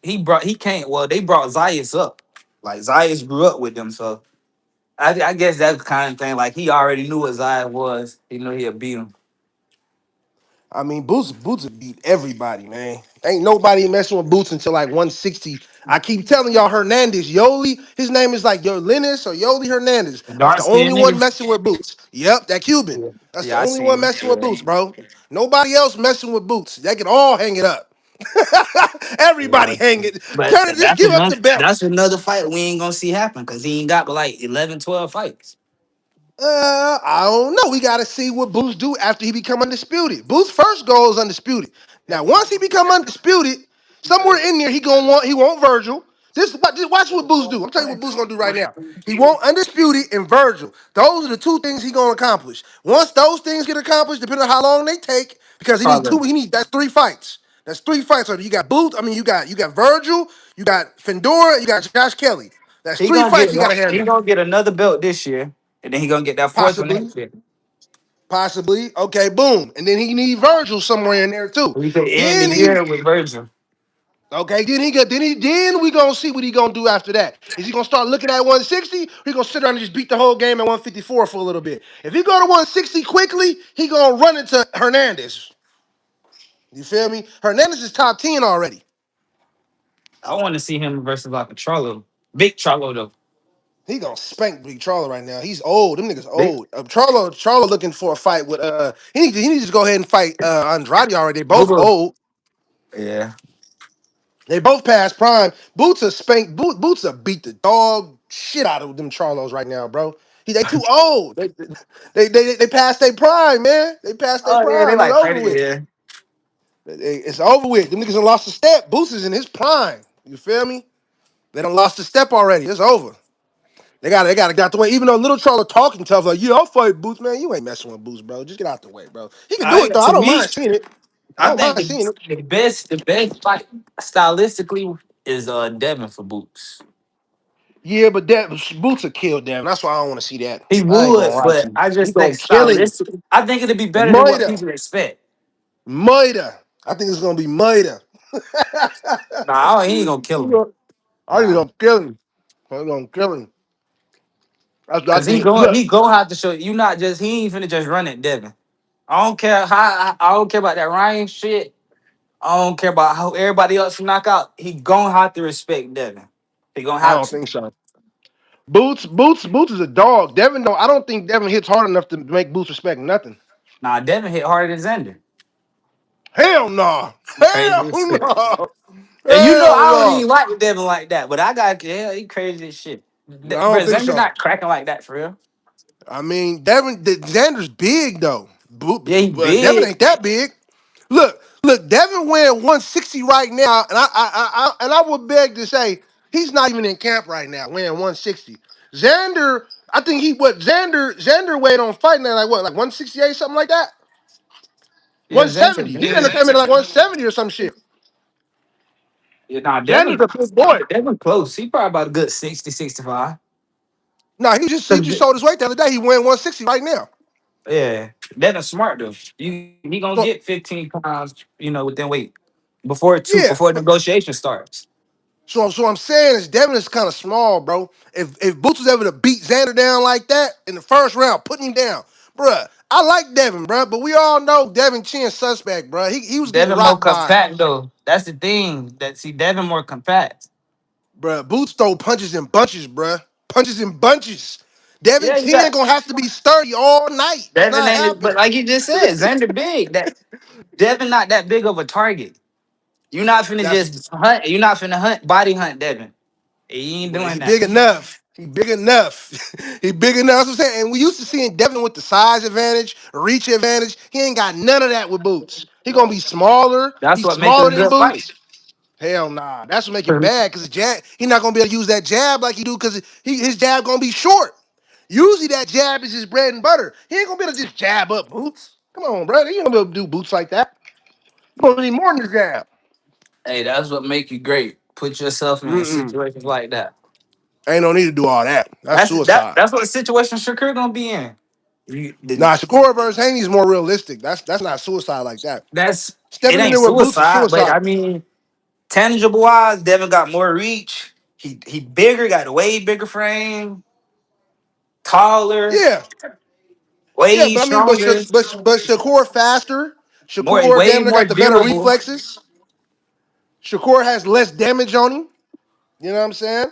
he brought he can't. Well, they brought Zayas up. Like Zayas grew up with them, so I guess that's the kind of thing. Like he already knew what Zayas was. He knew he'd beat him. I mean, Boots have beat everybody, man. Ain't nobody messing with Boots until like 160. I keep telling y'all, Hernandez, Yoli, his name is like Yolinus or Yoli Hernandez. The That's dark the only skinned one nigga. messing with Boots. Yep, that Cuban. Yeah, That's the yeah, I only see one him. messing with Yeah. Boots, bro. Nobody else messing with Boots. They can all hang it up. Yeah. Everybody hang it. But Turn it. Just give up the belt. that's another fight we ain't gonna see happen because he ain't got but like 11, 12 fights. I don't know. We got to see what Boots do after he become undisputed. Boots' first goal is undisputed. Now, once he become undisputed, somewhere in there he want Virgil. Just watch what Boots do. I'm telling you what Boots gonna do right now. He want undisputed and Virgil. Those are the two things he gonna accomplish. Once those things get accomplished, depending on how long they take, because Probably. that's 3 fights. That's 3 fights. So you got Boots. I mean, you got Virgil, you got Fedora, you got Josh Kelly. That's He three gonna fights get he gotta he handle. gonna get another belt this year, and then he gonna get that fourth one Possibly. next year. Possibly. Okay, boom. And then he need Virgil somewhere in there too. We could end the Then he year with Virgil. okay, then we gonna see what he gonna do after that. Is he gonna start looking at 160? Or he gonna sit down and just beat the whole game at 154 for a little bit? If he go to 160 quickly, he gonna run into Hernandez. You feel me? Hernandez is top 10 already. I want to see him versus like a Charlo, big Charlo though. He gonna spank Big Charlo right now. He's old. Them niggas Big old. Charlo looking for a fight with he needs to go ahead and fight Andrade already. They both Booba. old. Yeah. They both past prime. Boots a beat the dog shit out of them Charlos right now, bro. They too old. They passed their prime, man. They passed their Oh yeah, they prime. It's like over 30. with. Yeah. It's over with. Them niggas done lost a step. Boots is in his prime. You feel me? They done lost a step already. It's over. They got to get out the way. Even though little Charlo talking tough, like, yeah, I'll fight Boots, man. You ain't messing with Boots, bro. Just get out the way, bro. He can do it though. I To don't me, mind seeing it. I I don't think mind seeing it. the best fight stylistically is Devin for Boots. Yeah, but that Boots will kill them. That's why I don't want to see that. He I ain't gonna would, lie to but you. I He just think gonna kill him. stylistically, I think it'd be better than what Murder. people expect. Murder. I think it's gonna be murder. Nah, he ain't gonna kill him. I think Nah, gonna kill him. I'm gonna kill him. That's what I cause think. Look, he going have to show you not just he ain't finna just run it, Devin. I don't care how I don't care about that Ryan shit. I don't care about how everybody else knock out. He gonna have to respect Devin. He gonna I have don't to. think so. Boots is a dog. Devin don't. I don't think Devin hits hard enough to make Boots respect nothing. Nah, Devin hit harder than Xander. Hell no. Hell Crazy as shit. no. And you know Hell I don't no. even like Devin like that, but I got yeah, he crazy as shit. I Bro, don't think Xander so. not cracking like that for real. I mean, Xander's big though. Yeah, he Devin big. ain't that big. Look, Devin weighing 160 right now, and I would beg to say he's not even in camp right now, weighing 160. Xander, I think Xander weighed on fight night like what, like 168, something like that? Yeah, Xander 170. Xander big. came in like 170 or some shit. Yeah, nah, Xander's a big boy. Devin close. He probably about a good 60, 65. No, he just sold his weight the other day. He weighing 160 right now. Yeah, Devin smart though. He gonna So get 15 pounds, within weight yeah. before negotiation starts. So I'm saying is Devin is kind of small, bro. If Boots was able to beat Xander down like that in the first round, putting him down, bruh. I like Devin, bruh, but we all know Devin Chin suspect, bruh. He was getting Devin more rocked by, compact though. That's the thing. Devin more compact. bruh. Boots throw punches in bunches, bruh. Punches in bunches. Devin Yeah, you Chin got gonna have to be sturdy all night. It's Devin not ain't, but happening. like you just said, Xander big. That Devin not that big of a target. You not finna That's just hunt. You not finna body hunt Devin. He ain't But doing he that. big enough. He big enough. He big enough. That's what I'm saying. And we used to seeing Devin with the size advantage, reach advantage. He ain't got none of that with Boots. He gonna be smaller. That's He's what make it a smaller than good fight. Boots. Hell nah. That's what make it bad because jab. He not gonna be able to use that jab like he do because his jab gonna be short. Usually that jab is his bread and butter. He ain't gonna be able to just jab up Boots. Come on, bro. He ain't gonna be able to do Boots like that. You gonna need more than the jab. Hey, that's what make you great. Put yourself in Mm-mm. situations like that. Ain't no need to do all that. That's That's that. suicide. That's what situation Shakur gonna be in. The, Nah, Shakur versus Haney is more realistic. That's not suicide like that. that's it Stepping in ain't there with boots is suicide, but suicide. I mean, tangible wise, Devin got more reach. He bigger, got a way bigger frame, taller, Yeah, yeah, way but I mean, stronger, but Shakur faster. more Shakur way damn near more got the better durable. reflexes. Shakur has less damage on him. You know what I'm saying?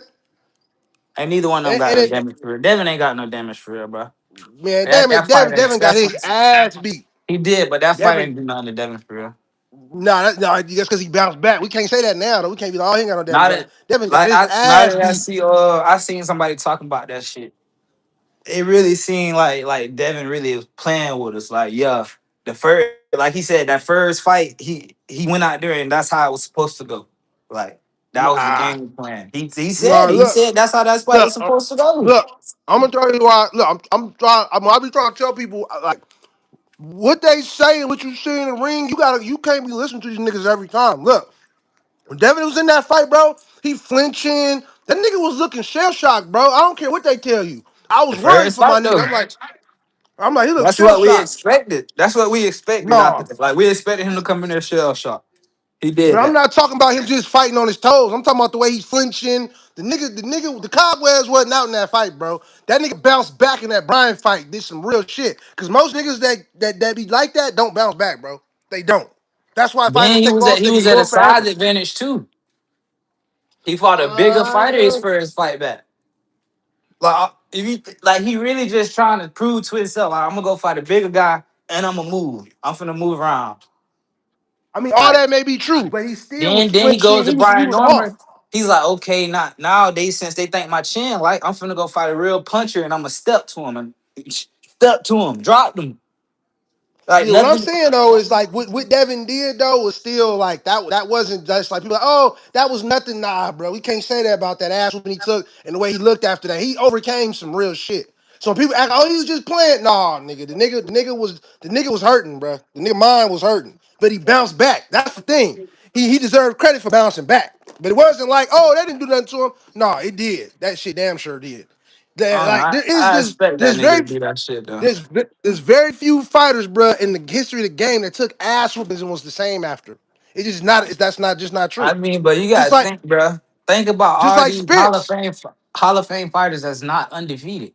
And neither one of them got And no it, damage for real. Devin ain't got no damage for real, bro. man, That damn it, that fight ain't Devin got that his fight, ass beat. he did, but that fight Devin, ain't do nothing to Devin for real. no, that's because he bounced back. We can't say that now though. We can't be like, oh, he ain't got no damage Now on him. that Devin got like his I now ass that I beat. see I seen somebody talking about that shit. It really seemed like Devin really was playing with us. Like, yeah, the first like he said, that first fight, he went out there and that's how it was supposed to go. Like that was the Nah, game plan. He said nah. it. He said that's how that fight Look, was supposed to go. look. I'm gonna tell you why. Look, I'm trying. I be trying to tell people like what they say and what you see in the ring. You can't be listening to these niggas every time. Look, when Devin was in that fight, bro, he flinching. That nigga was looking shell shocked, bro. I don't care what they tell you. I The was worried first for my fight nigga. though. I'm like, he looked That's shell what we shocked. expected. That's what we expected after No, that. Like we expected him to come in there shell shock. He but did I'm that. not talking about him just fighting on his toes. I'm talking about the way he's flinching. The cobwebs wasn't out in that fight, bro. That nigga bounced back in that Brian fight. Did some real shit. Cause most niggas that be like that don't bounce back, bro. They don't. That's why fighters Then take loss. he They was can at go a size forever. advantage too. He fought a bigger fighter his Uh, first fight back. Like if you like, he really just trying to prove to himself, like, I'm gonna go fight a bigger guy and I'm gonna move. I'm finna move around. I mean, all Like that may be true, but he still was then he flinching. goes to He Brian was Norman. off. He's like, okay, not nowadays since they think my chin, like I'm finna go fight a real puncher and I'm gonna step to him and step to him, drop them. Like Yeah, what I'm nothing. saying though is like what Devin did though was still like that. That wasn't just like people like, oh, that was nothing. Nah, bro, we can't say that about that ass whooping he took and the way he looked after that. He overcame some real shit. So when people act, oh, he was just playing. Nah, nigga, the nigga was hurting, bro. The nigga mind was hurting, but he bounced back. That's the thing. He deserved credit for bouncing back. But it wasn't like, oh, that didn't do nothing to him. Nah, it did. That shit damn sure did. I That don't know. like I, there is I this. expect that There's nigga to very do that shit though. there's very few fighters, bro, in the history of the game that took ass whoopings and was the same after. It's just not. That's not just not I true. mean, but you Just gotta like think, bro. Think about just all like these Spence. Hall of Fame fighters that's not undefeated.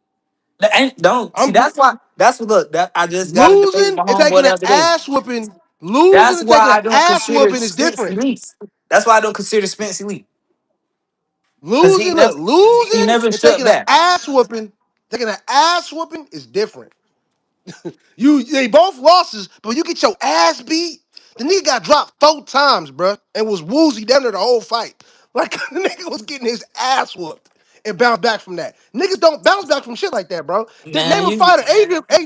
That ain't don't see. I'm That's why. That's what. Look, that I just got a debate with losing my and homeboy taking the an other day. ass whooping. Losing That's and why taking an I don't ass consider whooping is Spence different. elite. That's why I don't consider Spence elite because Losing, look, he losing never and shut taking an back. ass whooping, taking an ass whooping is different. They both losses, but when you get your ass beat, the nigga got dropped 4 times, bruh, and was woozy down there the whole fight. Like the nigga was getting his ass whooped and bounced back from that. Niggas don't bounce back from shit like that, bro. Man, Name a you fighter.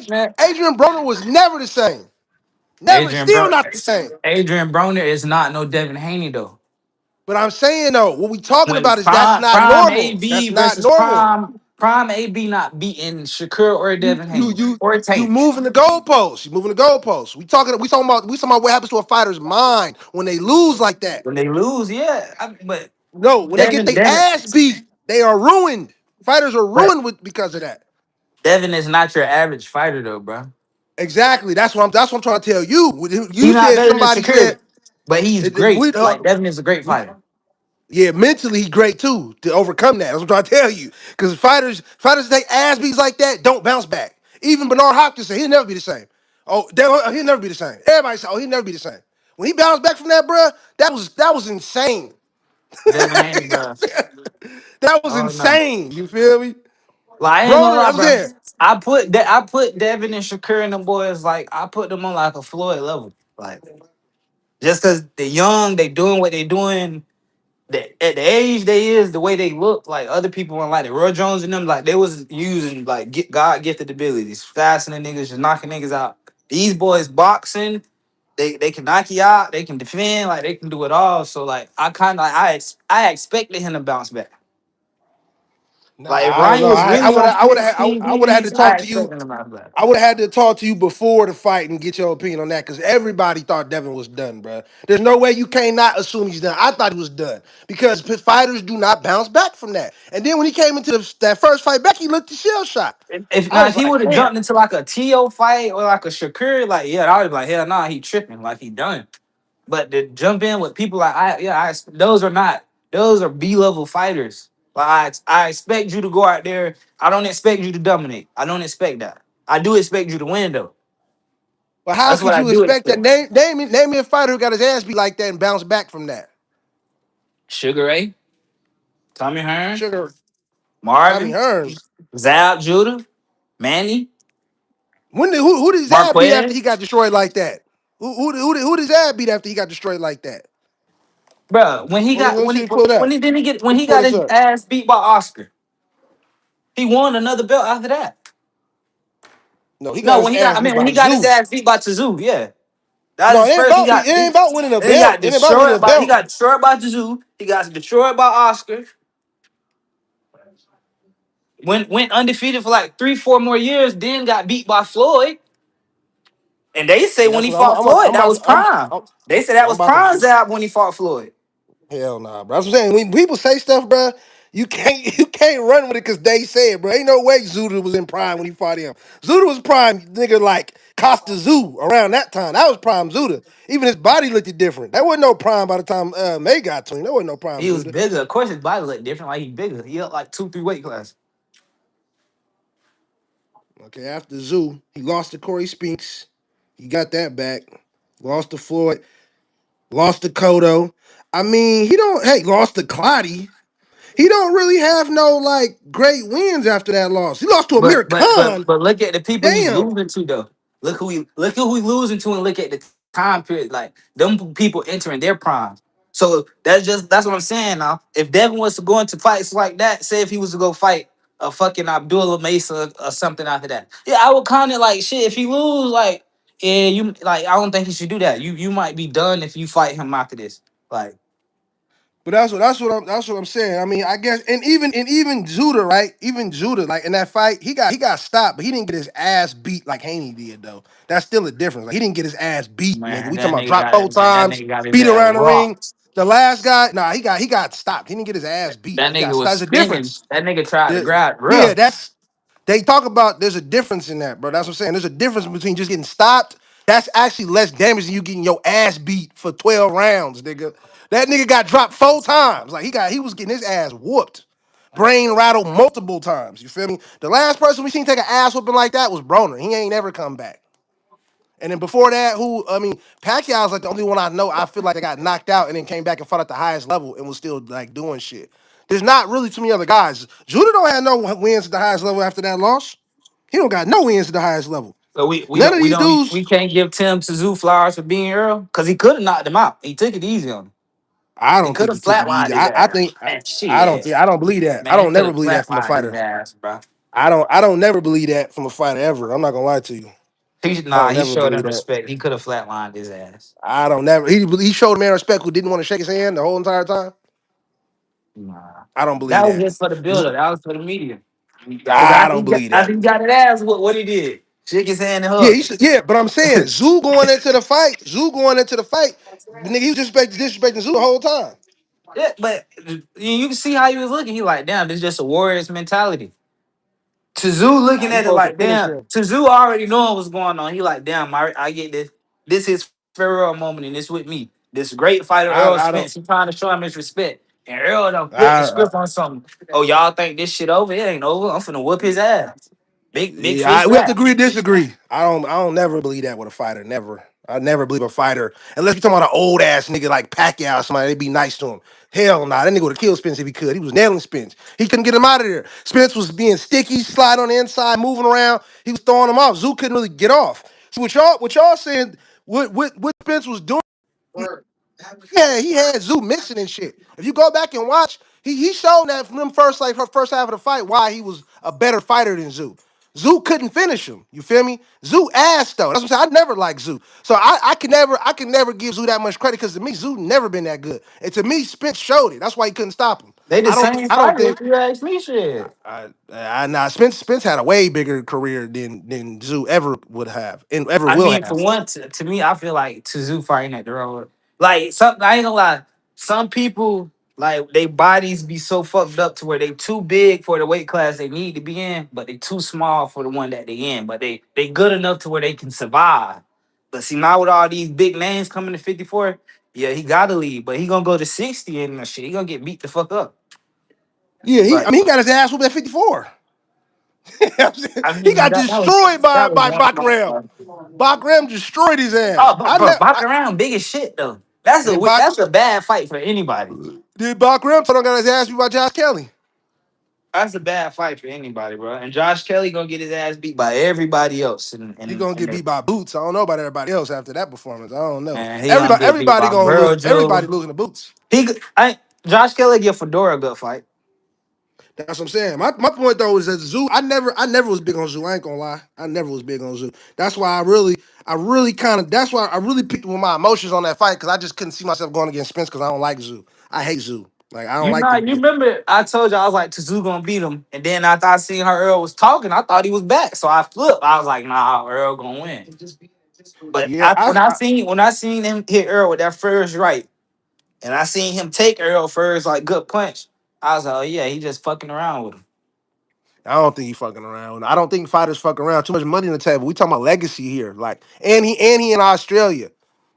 man, Adrian Broner was never the same. Never, Adrian still Bro, not the same. Adrian Broner is not no Devin Haney though. But I'm saying though, what we talking When about is that's not prime normal. That's AB not versus normal. prime AB not beating Shakur or You Devin you Haney you or you Tank. moving the goalposts. You moving the goalposts. We talking about what happens to a fighter's mind when they lose like that. When they lose, yeah, but No, when they get Devin their Devin ass beat, they are ruined. Fighters are but ruined because of that. Devin is not your average fighter though, bro. Exactly. That's what I'm trying to tell you. He's You not said better than somebody Shakur, said but he's great. Like Devin is a great we, fighter. yeah, mentally he's great too to overcome that. That's what I'm trying to tell you. Because fighters take ass beats like that don't bounce back. Even Bernard Hopkins said he'll never be the same. He'll never be the same. Everybody said, oh, he'll never be the same. When he bounced back from that, bruh, that was insane. Devin Haney, bro. That was Oh no. insane. You feel me? Like I ain't gonna Broner, lie, I'm bro. saying. I put Devin and Shakur and them boys like I put them on like a Floyd level. Like just cause they young, they doing what they doing. At the age they is, the way they look, like other people weren't like it. Roy Jones and them, like they was using like God gifted abilities, faster than niggas, just knocking niggas out. These boys boxing, they can knock you out, they can defend, like they can do it all. So like I kind of I expected him to bounce back. Nah, Like if I don't Ryan know. was I really would on I would Flint's have team, I would have had to I talk to you. expect him to bounce back. I would have had to talk to you before the fight and get your opinion on that because everybody thought Devin was done, bro. There's no way you can't not assume he's done. I thought he was done because fighters do not bounce back from that. And then when he came into that first fight back, he looked the shell shot. If I now was if he like, would have damn. jumped into like a T.O. fight or like a Shakur, like yeah, I would be like, hell nah, he tripping, like he done. But to jump in with people like those are B level fighters. Like I expect you to go out there. I don't expect you to dominate. I don't expect that. I do expect you to win though. But how That's what could I you do expect that? expect. Name me a fighter who got his ass beat like that and bounced back from that. Sugar Ray, Tommy Hearn, Sugar, Tommy Marvin, Hearn. Zab Judah, Manny, Who did his ass beat after he Marquez. got destroyed like that? Who did his ass beat after he got destroyed like that? Bro, when he got Let's when see, he pull it when up. he didn't get when Let's he pull got this his up. ass beat by Oscar, he won another belt after that. No, he got No, his I ass beat mean when by he got his Zoo. ass beat by Tazoo, yeah. That was No, his first. it ain't about winning a He belt. got It ain't about winning a destroyed by belt. Tazoo. He got destroyed by Oscar. Went undefeated for like 3, 4 more years. Then got beat by Floyd. And they say See, when that's he what I'm. fought Floyd, that was prime. They say that I'm was about to. prime Zab when he fought Floyd. Hell nah, bro. That's what I'm saying. When people say stuff, bro, you can't you can't run with it because they say it, bro. Ain't no way Zuda was in prime when he fought him. Zuda was prime, nigga, like Costa Zoo around that time. That was prime Zuda. Even his body looked different. That wasn't no prime by the time May got to him. That wasn't no prime He was Zuda. bigger. Of course, his body looked different. Like he bigger. He up like 2, 3 weight classes. Okay, after Zoo, he lost to Corey Spinks. He got that back. Lost to Floyd. Lost to Cotto. I mean, he don't. Hey, lost to Clotty. He don't really have no like great wins after that loss. He lost to But Amir but but Khan. but look at the people he's Damn. losing to though. Look who he losing to, and look at the time period. Like them people entering their prime. So that's what I'm saying now. If Devin was to go into fights like that, say if he was to go fight a fucking Abdullah Mesa or something after that, yeah, I would kind of like shit. If he lose, like yeah, you like I don't think he should do that. You might be done if you fight him after this. Like But that's what I'm saying. I mean, I guess and even Judah, right? Even Judah, like in that fight, he got stopped, but he didn't get his ass beat like Haney did, though. That's still a difference. Like he didn't get his ass beat, nigga. man, We talking about drop 4 times, nigga got his beat ass around the ring. rocked. The last guy, nah, he got stopped. He didn't get his ass beat. That He got nigga stopped. was There's a spinning. difference. That nigga tried to grab Yeah, real. they talk about there's a difference in that, bro. That's what I'm saying. There's a difference between just getting stopped. That's actually less damage than you getting your ass beat for 12 rounds, nigga. That nigga got dropped 4 times. Like he was getting his ass whooped. Brain rattled multiple times. You feel me? The last person we seen take an ass whooping like that was Broner. He ain't never come back. And then before that, Pacquiao's like the only one I know. I feel like they got knocked out and then came back and fought at the highest level and was still like doing shit. There's not really too many other guys. Judah don't have no wins at the highest level after that loss. He don't got no wins at the highest level. So we None don't of we these don't dudes. we can't give Tim Tszyu flowers for being Earl because he could have knocked him out. He took it easy on him. I He don't could think have he took it easy. flatlined his I ass. think Man, I don't shit, think I don't believe that. I man, he don't could never have believe that from a flatlined his fighter. ass, bro. I don't never believe that from a fighter ever. I'm not gonna lie to you. I don't He never showed believe him that. respect. He could have flatlined his ass. I don't never. He showed a man respect who didn't want to shake his hand the whole entire time. Nah, I don't believe that was that. just for the builder. That was for the media. Because I don't believe that. after he got his ass, what he did? Shake his hand and Yeah, hug. but I'm saying Zoo going into the fight, nigga, he was disrespecting Zoo the whole time. Yeah, but you can see how he was looking. He like, damn, this is just a warrior's mentality. Tazoo Nah, looking he at it supposed to like, finish damn. him. Tazoo already knowing what's going on. He like, damn, I get this. This is Pharaoh moment, and this with me. This great fighter Earl I don't. Spence. He trying to show him his respect. And Earl done flipped the I, script on something. Oh, y'all think this shit over? It ain't over. I'm finna whoop his ass. Big Yeah, fish we have to rap. agree to disagree. I don't never believe that with a fighter. Never. I never believe a fighter unless we talking about an old ass nigga like Pacquiao or somebody. They be nice to him. Hell nah, that nigga would have killed Spence if he could. He was nailing Spence. He couldn't get him out of there. Spence was being sticky, slide on the inside, moving around. He was throwing him off. Zoo couldn't really get off. So what y'all saying? What Spence was doing? Yeah, he had Zoo missing and shit. If you go back and watch, he showed that from them first half of the fight why he was a better fighter than Zoo. Zoo couldn't finish him. You feel me? Zoo ass though. That's what I'm saying. I never liked Zoo. So I can never give Zoo that much credit because to me, Zoo never been that good. And to me, Spence showed it. That's why he couldn't stop him. They the same I don't fighter, think if you ask me, shit. nah, Spence had a way bigger career than Zoo ever would have and ever I will mean, for have. one, to me, I feel like Tszyu fighting at the road. Like some, I ain't gonna lie. Some people like they bodies be so fucked up to where they too big for the weight class they need to be in, but they too small for the one that they in. But they good enough to where they can survive. But see now with all these big names coming to 54, yeah, he gotta leave. But he gonna go to 60 and that shit. He gonna get beat the fuck up. Yeah, But he got his ass whooped at 54. I He mean, got destroyed that was by one Bakram. Bakram destroyed his ass. Oh, bro, Baka around big as shit though. And then Bak That's a bad fight for anybody. did Bakram so don't got his ass beat by Josh Kelly. That's a bad fight for anybody, bro. And Josh Kelly gonna get his ass beat by everybody else, He gonna get beat by Boots. I don't know about everybody else after that performance. I don't know. and he gonna get beat Everybody by gonna lose. Everybody Virgil. losing to Boots. Josh Kelly give Fedora a good fight. That's what I'm saying. My point though is that Zoo. I never was big on Zoo. I ain't gonna lie. I never was big on Zoo. That's why I really kind of. That's why I really picked with my emotions on that fight because I just couldn't see myself going against Spence because I don't like Zoo. I hate Zoo. Like I don't You like know, you the. remember I told you I was like Tszyu gonna beat him, and then after I seen her Earl was talking, I thought he was back, so I flipped. I was like, nah, Earl gonna win. But Yeah, when I seen him hit Earl with that first right, and I seen him take Earl first like good punch, I was like, oh yeah, he just fucking around with him. I don't think he fucking around. I don't think fighters fuck around. Too much money on the table. We talking about legacy here. Like, and he in Australia.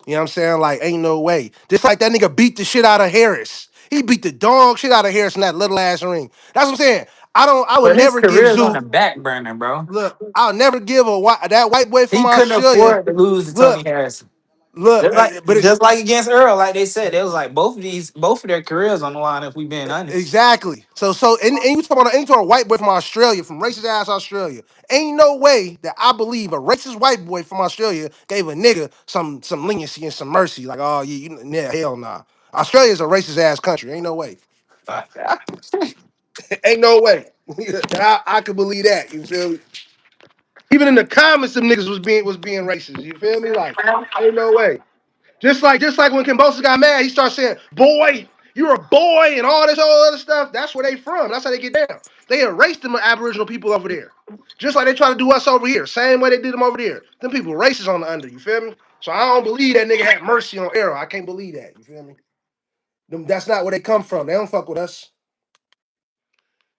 You know what I'm saying? Like, ain't no way. Just like that nigga beat the shit out of Harris. He beat the dog shit out of Harris in that little ass ring. That's what I'm saying. I would But his never give career is on the Zoo. back burner, bro. Look, I'll never give that white boy from He couldn't Australia. afford to lose to Tony Look, Harrison. look, but Just like against Earl, like they said, it was like both of their careers on the line. If we being honest, exactly. And you talking about a white boy from Australia, from racist ass Australia. Ain't no way that I believe a racist white boy from Australia gave a nigga some leniency and some mercy. Like, oh yeah, yeah, hell nah. Australia's a racist ass country. Ain't no way. Ain't no way. that I could believe that. You feel me? Even in the comments, some niggas was being racist. You feel me? Like, ain't no way. Just like when Kimbosa got mad, he started saying, "Boy, you're a boy," and all other stuff. That's where they from. That's how they get down. They erased them Aboriginal people over there, just like they try to do us over here. Same way they did them over there. Them people racist on the under. You feel me? So I don't believe that nigga had mercy on Arrow. I can't believe that. You feel me? That's not where they come from. They don't fuck with us.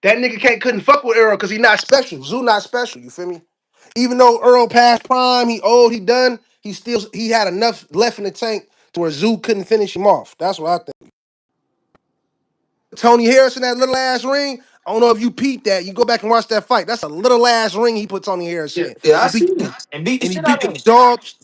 That nigga couldn't fuck with Earl because he not special. Zoo not special. You feel me? Even though Earl past prime, he old, he done. He had enough left in the tank to where Zoo couldn't finish him off. That's what I think. Tony Harrison, that little ass ring. I don't know if you peeped that. You go back and watch that fight. That's a little ass ring he put Tony Harrison in. yeah, I And see him and beat the he shit out of him.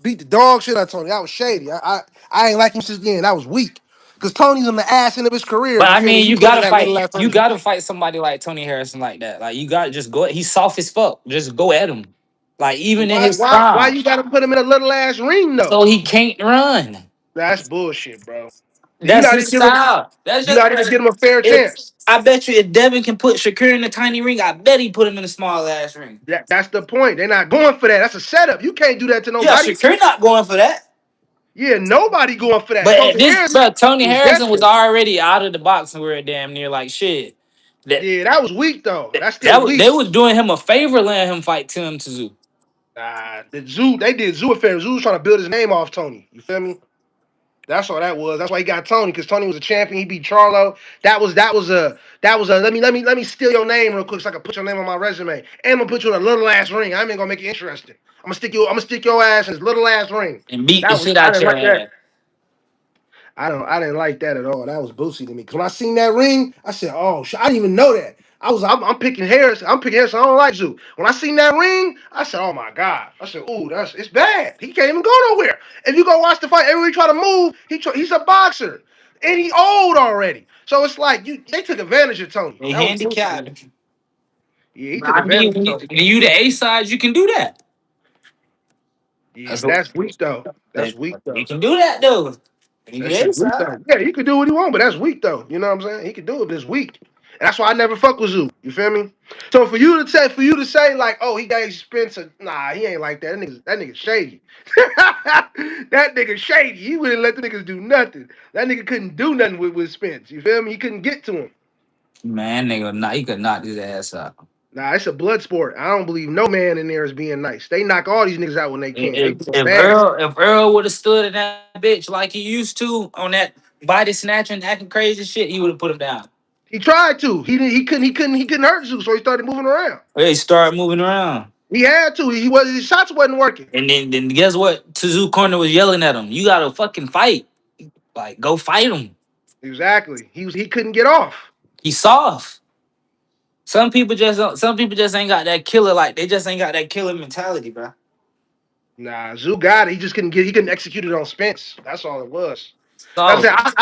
beat the dog shit out of Tony. That was shady. I ain't like him since then. That was weak. Cause Tony's on the ass end of his career. But You I feel me? mean, He you put him in gotta that little fight. ass You ring. gotta fight somebody like Tony Harrison like that. Like you got to just go. He's soft as fuck. Just go at him. Like even in his Why prime, you gotta put him in a little ass ring though? so he can't run. That's bullshit, bro. You That's gotta his give him style. That's you just gotta give him a fair it's. chance. I bet you if Devin can put Shakur in the tiny ring, I bet he put him in a small ass ring. That's the point. They're not going for that. That's a setup. You can't do that to Yeah, nobody. Shakur not going for that. Yeah, nobody going for that. But at Tony this, Harris but Tony was Harrison was desperate. already out of the box and we are damn near like shit. That Yeah, that was weak though. That's still that was weak. they was doing him a favor letting him fight Tim Tszyu. They did Zoo affair. Zoo was trying to build his name off Tony. You feel me? That's all that was. That's why he got Tony, because Tony was a champion. He beat Charlo. That was a let me steal your name real quick so I can put your name on my resume. And I'm gonna put you in a little ass ring. I ain't gonna make it interesting. I'm gonna stick your ass in this little ass ring. And beat the shit I out didn't your like that. ass. I didn't like that at all. That was boosie to me. Cause when I seen that ring, I said, "Oh, shit, I didn't even know that." I'm picking Harris. I'm picking Harris. I don't like Zoo. When I seen that ring, I said, "Oh my god!" I said, "Ooh, it's bad. He can't even go nowhere." If you go watch the fight, every he try to move, he's a boxer, and he old already. So it's like they took advantage of Tony. They That was boosie to me. handicapped. Yeah, he took I mean, advantage of Tony. when you the A side, you can do that. Yeah, That's but what that's weak though. That's that weak though. you can do that though. When you That the A shit weak side. though. Yeah, he could do what he want, but that's weak though. You know what I'm saying? He could do it, but it's weak. And that's why I never fuck with Zoo. You feel me? So for you to say like, oh, he got Spencer, nah, he ain't like that. That nigga shady. That nigga shady. He wouldn't let the niggas do nothing. That nigga couldn't do nothing with Spence. You feel me? He couldn't get to him. Man, nigga, he could knock his ass out. Nah, it's a blood sport. I don't believe no man in there is being nice. They knock all these niggas out when they can. They do them bad. If Earl would have stood in that bitch like he used to on that body snatching, acting crazy shit, he would have put him down. He tried to. He couldn't hurt Zoo, so he started moving around. He started moving around. He had to. His shots wasn't working. And then guess what? Tizu corner was yelling at him. You gotta fucking fight. Like, go fight him. Exactly. He couldn't get off. He's soft. Some people just ain't got that killer, like they just ain't got that killer mentality, bro. Nah, Zoo got it. He couldn't execute it on Spence. That's all it was. That's it. Soft.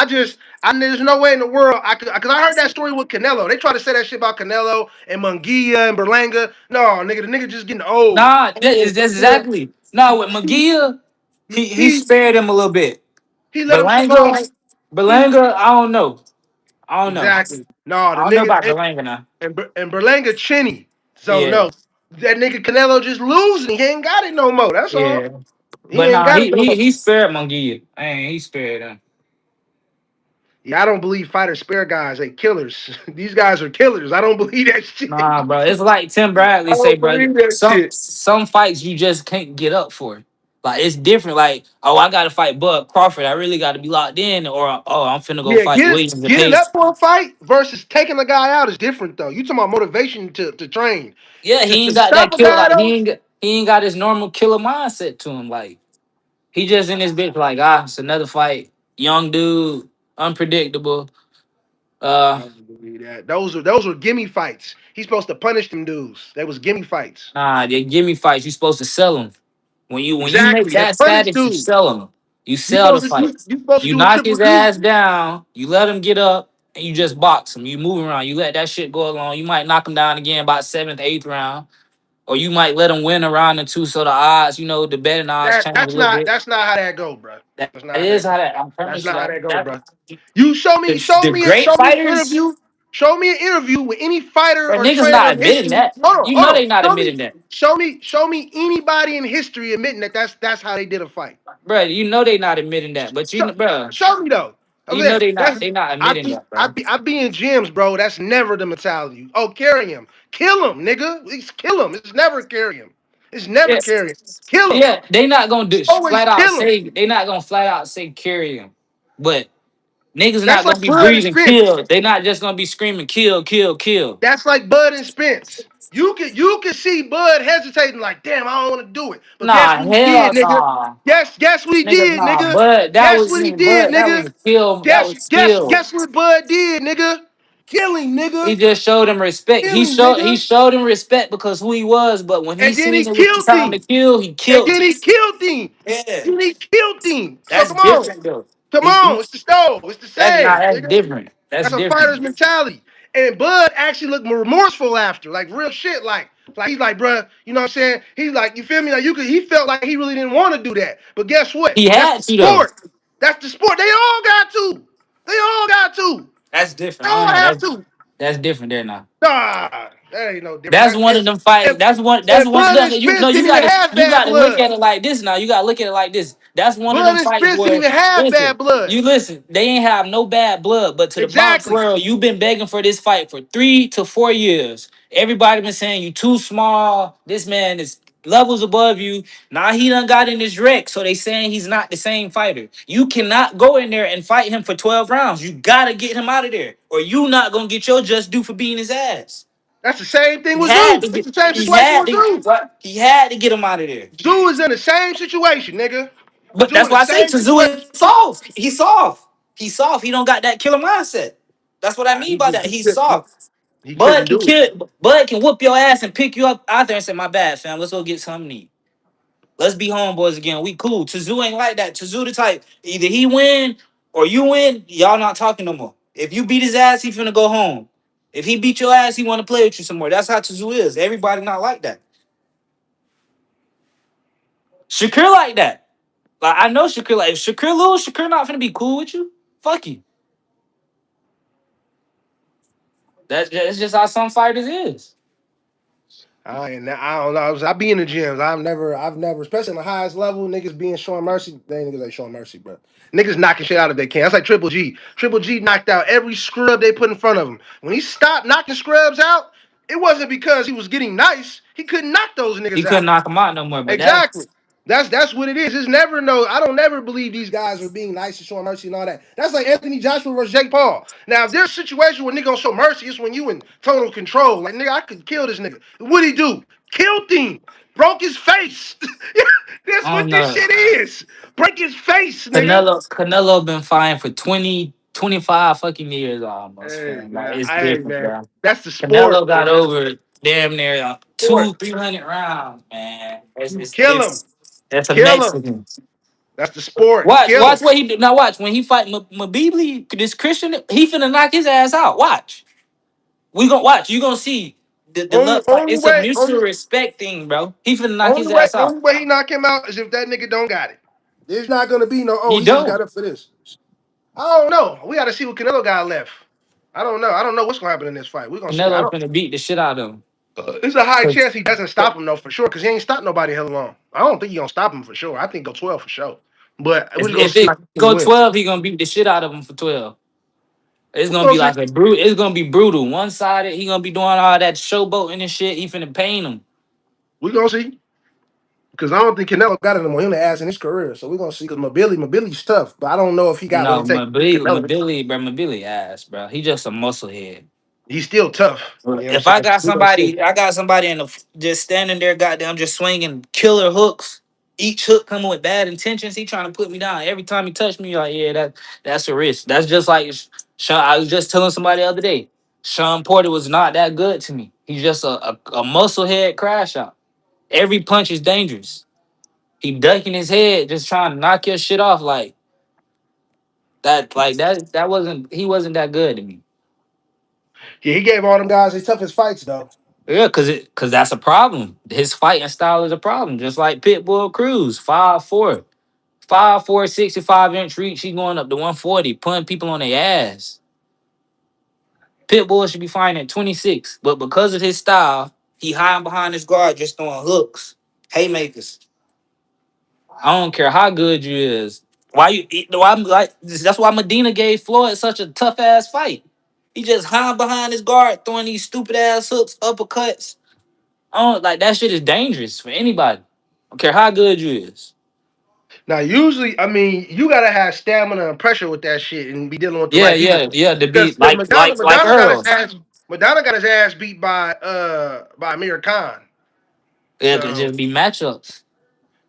There's no way in the world because I heard that story with Canelo. They try to say that shit about Canelo and Munguia and Berlanga. No, nigga, the nigga just getting old. Nah, Old. that's exactly. No, with McGee, he He spared him a little bit. he let him come on. Belanga, He Belanga, I don't know. I don't know. exactly. No, the I don't know nigga about Belanga now. and Berlanga chinny. So Yeah, no, that nigga Canelo just losing. He ain't got it no more. That's all. yeah. He But ain't nah, got it no more. he spared Munguia. Man, he spared him. Yeah, I don't believe fighters spare guys. They killers. These guys are killers. I don't believe that shit. Nah, bro. It's like Tim Bradley I say, don't bro. believe that Some shit. some fights you just can't get up for. Like it's different. Like, oh, I gotta fight Bud Crawford. I really gotta be locked in, or oh, I'm finna go Yeah, fight Williams and getting Pace. up for a fight versus taking a guy out is different though. You talking about motivation to train. Yeah, To, he to ain't got that stop a kill. guy Like though, he ain't got his normal killer mindset to him. Like he just in his bitch. Like it's another fight. Young dude, unpredictable. I Uh, don't believe that. Those were gimme fights. He's supposed to punish them dudes. They was gimme fights. nah, they give me fights. You supposed to sell them. When you make Exactly. That that punish status, you dude. sell him. You You sell the supposed to fight. you supposed to You do a knock triple his duty. ass down. You let him get up, and you just box him. You move around. You let that shit go along. You might knock him down again about seventh, eighth round, or you might let him win a round or two. So the odds, the betting odds That change a that's little not bit. that's not how that go, bro. That That's not how is that how go. that. I That's promise you not how that. that go, That bro. You the great show me an fighters, interview. Show me an interview with any fighter but or niggas trainer not in admitting history. that. Hold on, You hold know on. they not admitting that, Show me anybody in history admitting that that's how they did a fight. bro. You know they not admitting that, but Show, bro, show me though. I'm you know saying that's they not I admitting be that, I bro. be I be in gyms, bro. That's never the mentality. Oh, carry him, kill him, nigga. It's kill him. It's never carry him. It's never Yeah, carry him. Kill him. yeah, they not gonna do Always flat out kill him. say they not gonna flat out say carry him, but niggas That's not like gonna be Bud and breathing Spence. kill. They not just gonna be screaming kill, kill, kill. That's like Bud and Spence. You can see Bud hesitating, like, damn, I don't want to do it. But guess Nah, what he did, hell nigga? nah, Guess what he nigga, did, nah. nigga? But that Guess was what he did, but that nigga? was kill. That Guess was guess kill. guess what Bud did, nigga? Killing, He nigga. just showed him respect. Killing, He nigga. showed him respect because who he was. But when he And then seen he it was the killed time to him. kill, he And killed then him. he killed him. Yeah, Then he killed him. So that's come on. different though. Come on. It's the stove. It's the That's not same, that's nigga. different. That's That's a fighter's different. mentality. And Bud actually looked more remorseful after, like real shit. Like he's like, bruh, you know what I'm saying? He's like, you feel me? Like he felt like he really didn't want to do that. But guess what? He That's had the to though. sport. That's the sport. They all got to. They all got to. That's They different. I all don't know. have to. That's different there now. Nah, that ain't no That's different. one of them fights. And, That's and one. Bud and Look, Spence didn't you even got to have bad look blood. at it like this now. You got to look at it like this. That's one of Bud them and fights Spence didn't where even have listen, bad blood. you listen. They ain't have no bad blood, but to the box Exactly. world, you've been begging for this fight for 3 to 4 years. Everybody been saying you too small. This man is levels above you. Now he done got in this wreck, so they saying he's not the same fighter. You cannot go in there and fight him for 12 rounds. You gotta get him out of there, or you not gonna get your just due for beating his ass. That's the same thing He with had Zoo. to It's get. the same He situation had with to. Zoo. What? He had to get him out of there. Zoo is in the same situation, nigga. But Zoo that's in the why I say same Tazua situation. is soft. He's soft. He's soft. He don't got that killer mindset. That's what I Nah, mean by that. he He's couldn't soft. he Bud couldn't can do it. kill. Bud can whoop your ass and pick you up out there and say, "My bad, fam. Let's go get something to eat. Let's be homeboys again. We cool." Tazoo ain't like that. Tazoo the type. Either he win or you win. Y'all not talking no more. If you beat his ass, he finna go home. If he beat your ass, he want to play with you some more. That's how Tazoo is. Everybody not like that. Shakur like that. Like I know Shakur. Like if Shakur lose, Shakur not finna be cool with you. Fuck you. That's just how some fighters is. I don't know. I be in the gyms. I've never, especially in the highest level, niggas being showing mercy. They ain't niggas ain't showing mercy, bro. Niggas knocking shit out if they can. That's like Triple G. Triple G knocked out every scrub they put in front of him. When he stopped knocking scrubs out, it wasn't because he was getting nice. He couldn't knock those He niggas couldn't out. knock him out no more. But that Exactly. That's what it is. It's never no. I don't never believe these guys are being nice and showing mercy and all that. That's like Anthony Joshua versus Jake Paul. Now, if there's a situation where nigga gonna show mercy, it's when you in total control. Like nigga, I could kill this nigga. What'd he do? Killed him. Broke his face. That's I what don't this know. shit is. Break his face, nigga. Canelo been fine for 20, 25 fucking years almost, Hey fam. Like man, it's hey different, man. bro. That's the sport, Canelo got man. over damn near Sport. 200-300 rounds, man. You kill him. That's a Kill him. Mexican. That's the sport. Kill him. Watch what he do. Now watch when he fight Mabili, this Christian, he finna knock his ass out. Watch. We gonna watch. You gonna see the Only love fight. only It's a way only mutual respect thing, bro. He finna knock Only his way, ass out. only way he knock him out is if that nigga don't got it. There's not gonna be no. Oh, He he just got don't. up for this. I don't know. We got to see what Canelo got left. I don't know. I don't know what's gonna happen in this fight. We're gonna see. I Canelo don't. finna beat the shit out of him. There's a high chance he doesn't stop him though for sure because he ain't stopped nobody hell long. I don't think he gonna stop him for sure. I think go 12 for sure. But we're just gonna If see how it he go wins. 12, he gonna beat the shit out of him for 12. It's We're gonna gonna be see. like a brute. It's gonna be brutal. One sided. He gonna be doing all that showboating and shit. He finna pain him. We're gonna see because I don't think Canelo got it anymore. He only ass in his career, so we're gonna see. Because Mobility's tough, but I don't know if he got what No, it takes. Canelo, Mabili ass, bro. He just a musclehead. he's still tough. You know what I'm If I saying? got We're gonna see. somebody, I got somebody in the just standing there, goddamn, just swinging killer hooks. Each hook coming with bad intentions. He trying to put me down every time he touch me. Like, yeah, that's a risk. That's just like Sean. I was just telling somebody the other day. Sean Porter was not that good to me. He's just a muscle head crash out. Every punch is dangerous. He ducking his head, just trying to knock your shit off. Like that. Like that. That wasn't. He wasn't that good to me. Yeah, he gave all them guys his toughest fights though. Yeah, cause that's a problem. His fighting style is a problem. Just like Pitbull Cruz, 5'4", 5'4", 65-inch reach. He going up to 140, putting people on their ass. Pitbull should be fighting at 26, but because of his style, he hiding behind his guard, just throwing hooks, haymakers. I don't care how good you is. Why you? Why like? That's why Medina gave Floyd such a tough ass fight. He just hiding behind his guard, throwing these stupid ass hooks, uppercuts. I don't like that shit is dangerous for anybody. I don't care how good you is. Now, usually, I mean, you gotta have stamina and pressure with that shit and be dealing with the Yeah, right yeah, people. yeah. To be Because like Madonna got his Earl. ass beat by Amir Khan. Yeah, to So just be matchups.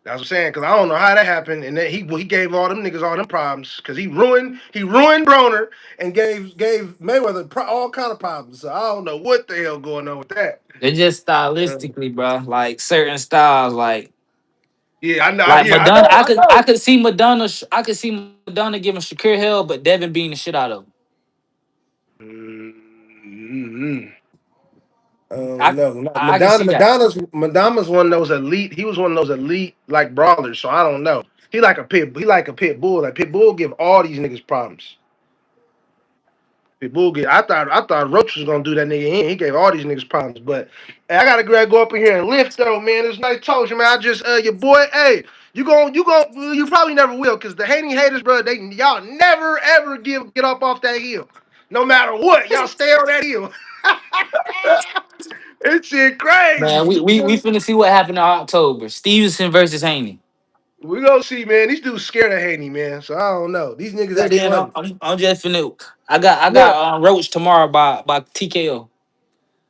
that's what I'm saying. Because I don't know how that happened, and then he gave all them niggas all them problems because he ruined Broner and gave Mayweather all kind of problems. So I don't know what the hell going on with that. It's just Uh, stylistically, bro. Like certain styles, yeah, I know. like Yeah, I Madonna. know. I I know. could see Madonna. I could see Madonna giving Shakir hell, but Devin beating the shit out of him. Mm-hmm. I No, not I can see that. Madonna's one of those elite. He was one of those elite like brawlers. So I don't know. He like a pit bull. Like pit bull give all these niggas problems. Pit bull get. I thought Roach was gonna do that nigga in. He gave all these niggas problems. But hey, I gotta go up in here and lift though, man. It's nice talking, to you, man. I just your boy. Hey, you probably never will because the hating haters, bro. Y'all never ever get up off that hill. No matter what, y'all stay on that hill. It's shit Man, crazy. we finna see what happened in October. Stevenson versus Haney. We gonna see, man. These dudes scared of Haney, man. So I don't know. These niggas Good act then. funny. I'm just finna. I Look, got Roach tomorrow by TKO.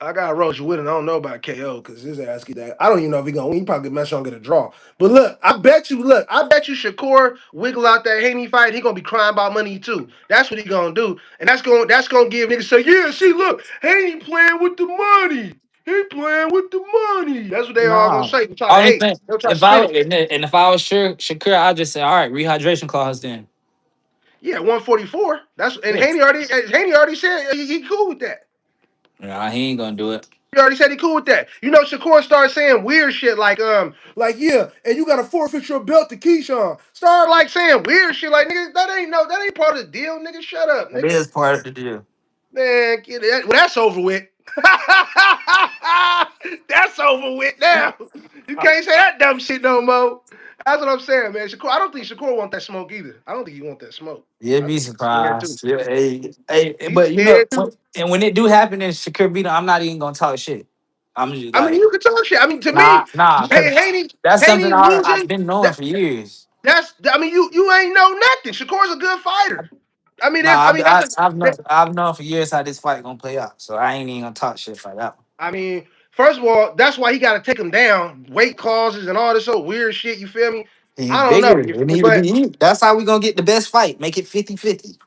I got Roach winning. I don't know about KO because his ass get that. I don't even know if he gonna win. He probably mess around and get a draw. But look, I bet you Shakur wiggle out that Haney fight. He gonna be crying about money too. That's what he gonna do, and that's gonna give niggas say, yeah, see, look, Haney playing with the money. He playing with the money. That's what they all gonna Nah. say. They try to Only hate. thing, They'll try to if I spin it. and if I was sure Shakur, I'd just say, all right, rehydration clause then. Yeah, 144. That's and Yeah. Haney already said he cool with that. Nah, he ain't gonna do it. He already said he cool with that. You know, Shakur started saying weird shit like yeah, and you got to forfeit your belt to Keyshawn. Started like saying weird shit like nigga, that ain't part of the deal, nigga. Shut up, It nigga. is part of the deal. Man, get it. Well, that's over with. That's over with now. You can't say that dumb shit no more. That's what I'm saying, man. Shakur, I don't think Shakur want that smoke either. I don't think he want that smoke. You'd I be think he's scared too. surprised. Yeah, hey, He's but you know, scared too. and when it do happen in Shakur beat him, I'm not even gonna talk shit. I'm just I mean, like, you can talk shit. I mean, to nah, me, nah, hey, because Haney, that's something Haney I've losing. been knowing That for years. that's. I mean, you ain't know nothing. Shakur's a good fighter. I mean, Nah, that's a. I've known for years how this fight gonna play out. So I ain't even gonna talk shit like that one. I mean, first of all, that's why he got to take him down. Weight clauses and all this old weird shit. You feel me? He's I don't know. bigger. It need to be But you. That's how we gonna get the best fight. Make it 50-50.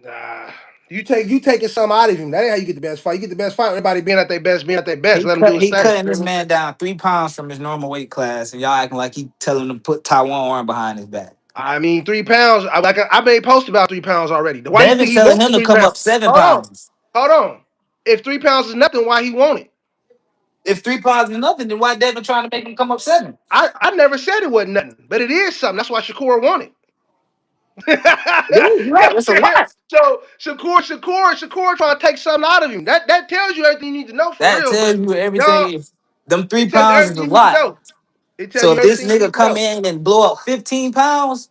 nah, you taking something out of him. That ain't how you get the best fight. You get the best fight. Everybody being at their best, being at their best. Let them do his He thing. You cutting feel this me? man down 3 pounds from his normal weight class, and y'all acting like he telling him to put Taiwan arm behind his back. I mean, 3 pounds. I made post about 3 pounds already. Why you think Devin's he telling wants him the to three come pounds? up seven Hold on, pounds. hold on. If 3 pounds is nothing, why he want it? If 3 pounds is nothing, then why Devin trying to make him come up seven? I never said it wasn't nothing, but it is something. That's why Shakur wanted. Yeah, you're right. That's a lot. So Shakur trying to take something out of him. That tells you everything you need to know for That real. tells But you y'all, everything. Them it three tells you pounds is a everything you need to lot. know. It tells So you if this everything you nigga need to come know. in and blow up 15 pounds,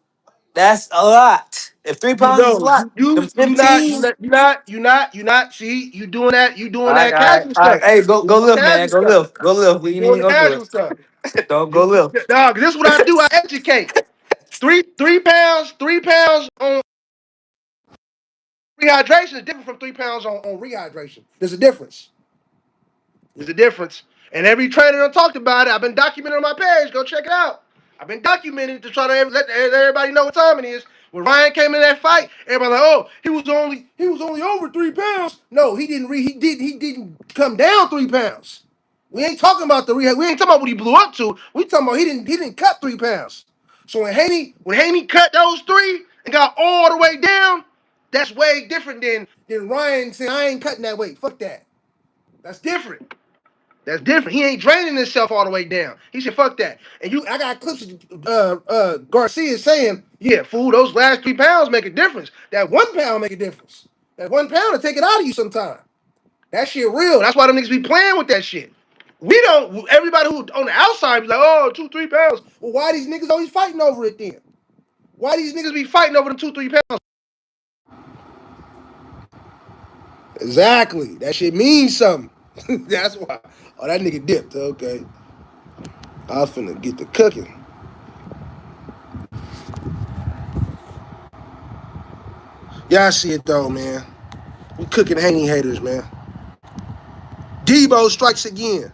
that's a lot. If three You pounds is a know, lot, them you not you 15. not you not you not you not. See, you doing All right, that all right, casual all right. stuff. Hey, You go doing lift, man. casual Go stuff. lift. Go lift. We You ain't even doing the gonna do casual it. stuff. Don't go lift. Dog, this is what I do. I educate. Three pounds on rehydration is different from 3 pounds on rehydration. There's a difference. There's a difference. And every trainer done talked about it. I've been documenting on my page. Go check it out. I've been documenting it to try to let everybody know what time it is. When Ryan came in that fight, everybody like, oh, he was only over 3 pounds. No, he didn't come down 3 pounds. We ain't talking about the rehab. We ain't talking about what he blew up to. We talking about he didn't cut 3 pounds. So when Haney cut those three and got all the way down, that's way different than Ryan saying I ain't cutting that weight. Fuck that. That's different. That's different. He ain't draining himself all the way down. He said, "Fuck that." And I got clips of Garcia saying, "Yeah, fool, those last 3 pounds make a difference. That 1 pound make a difference. That 1 pound will take it out of you sometime. That shit real. That's why them niggas be playing with that shit. We don't. Everybody who on the outside be like, oh, 2, 3 pounds. Well, why these niggas always fighting over it then? Why these niggas be fighting over them 2, 3 pounds? Exactly. That shit means something. That's why. Oh, that nigga dipped. Okay. I was finna get the cooking. Yeah, I see it though, man. We cooking Haney haters, man. Deebo strikes again.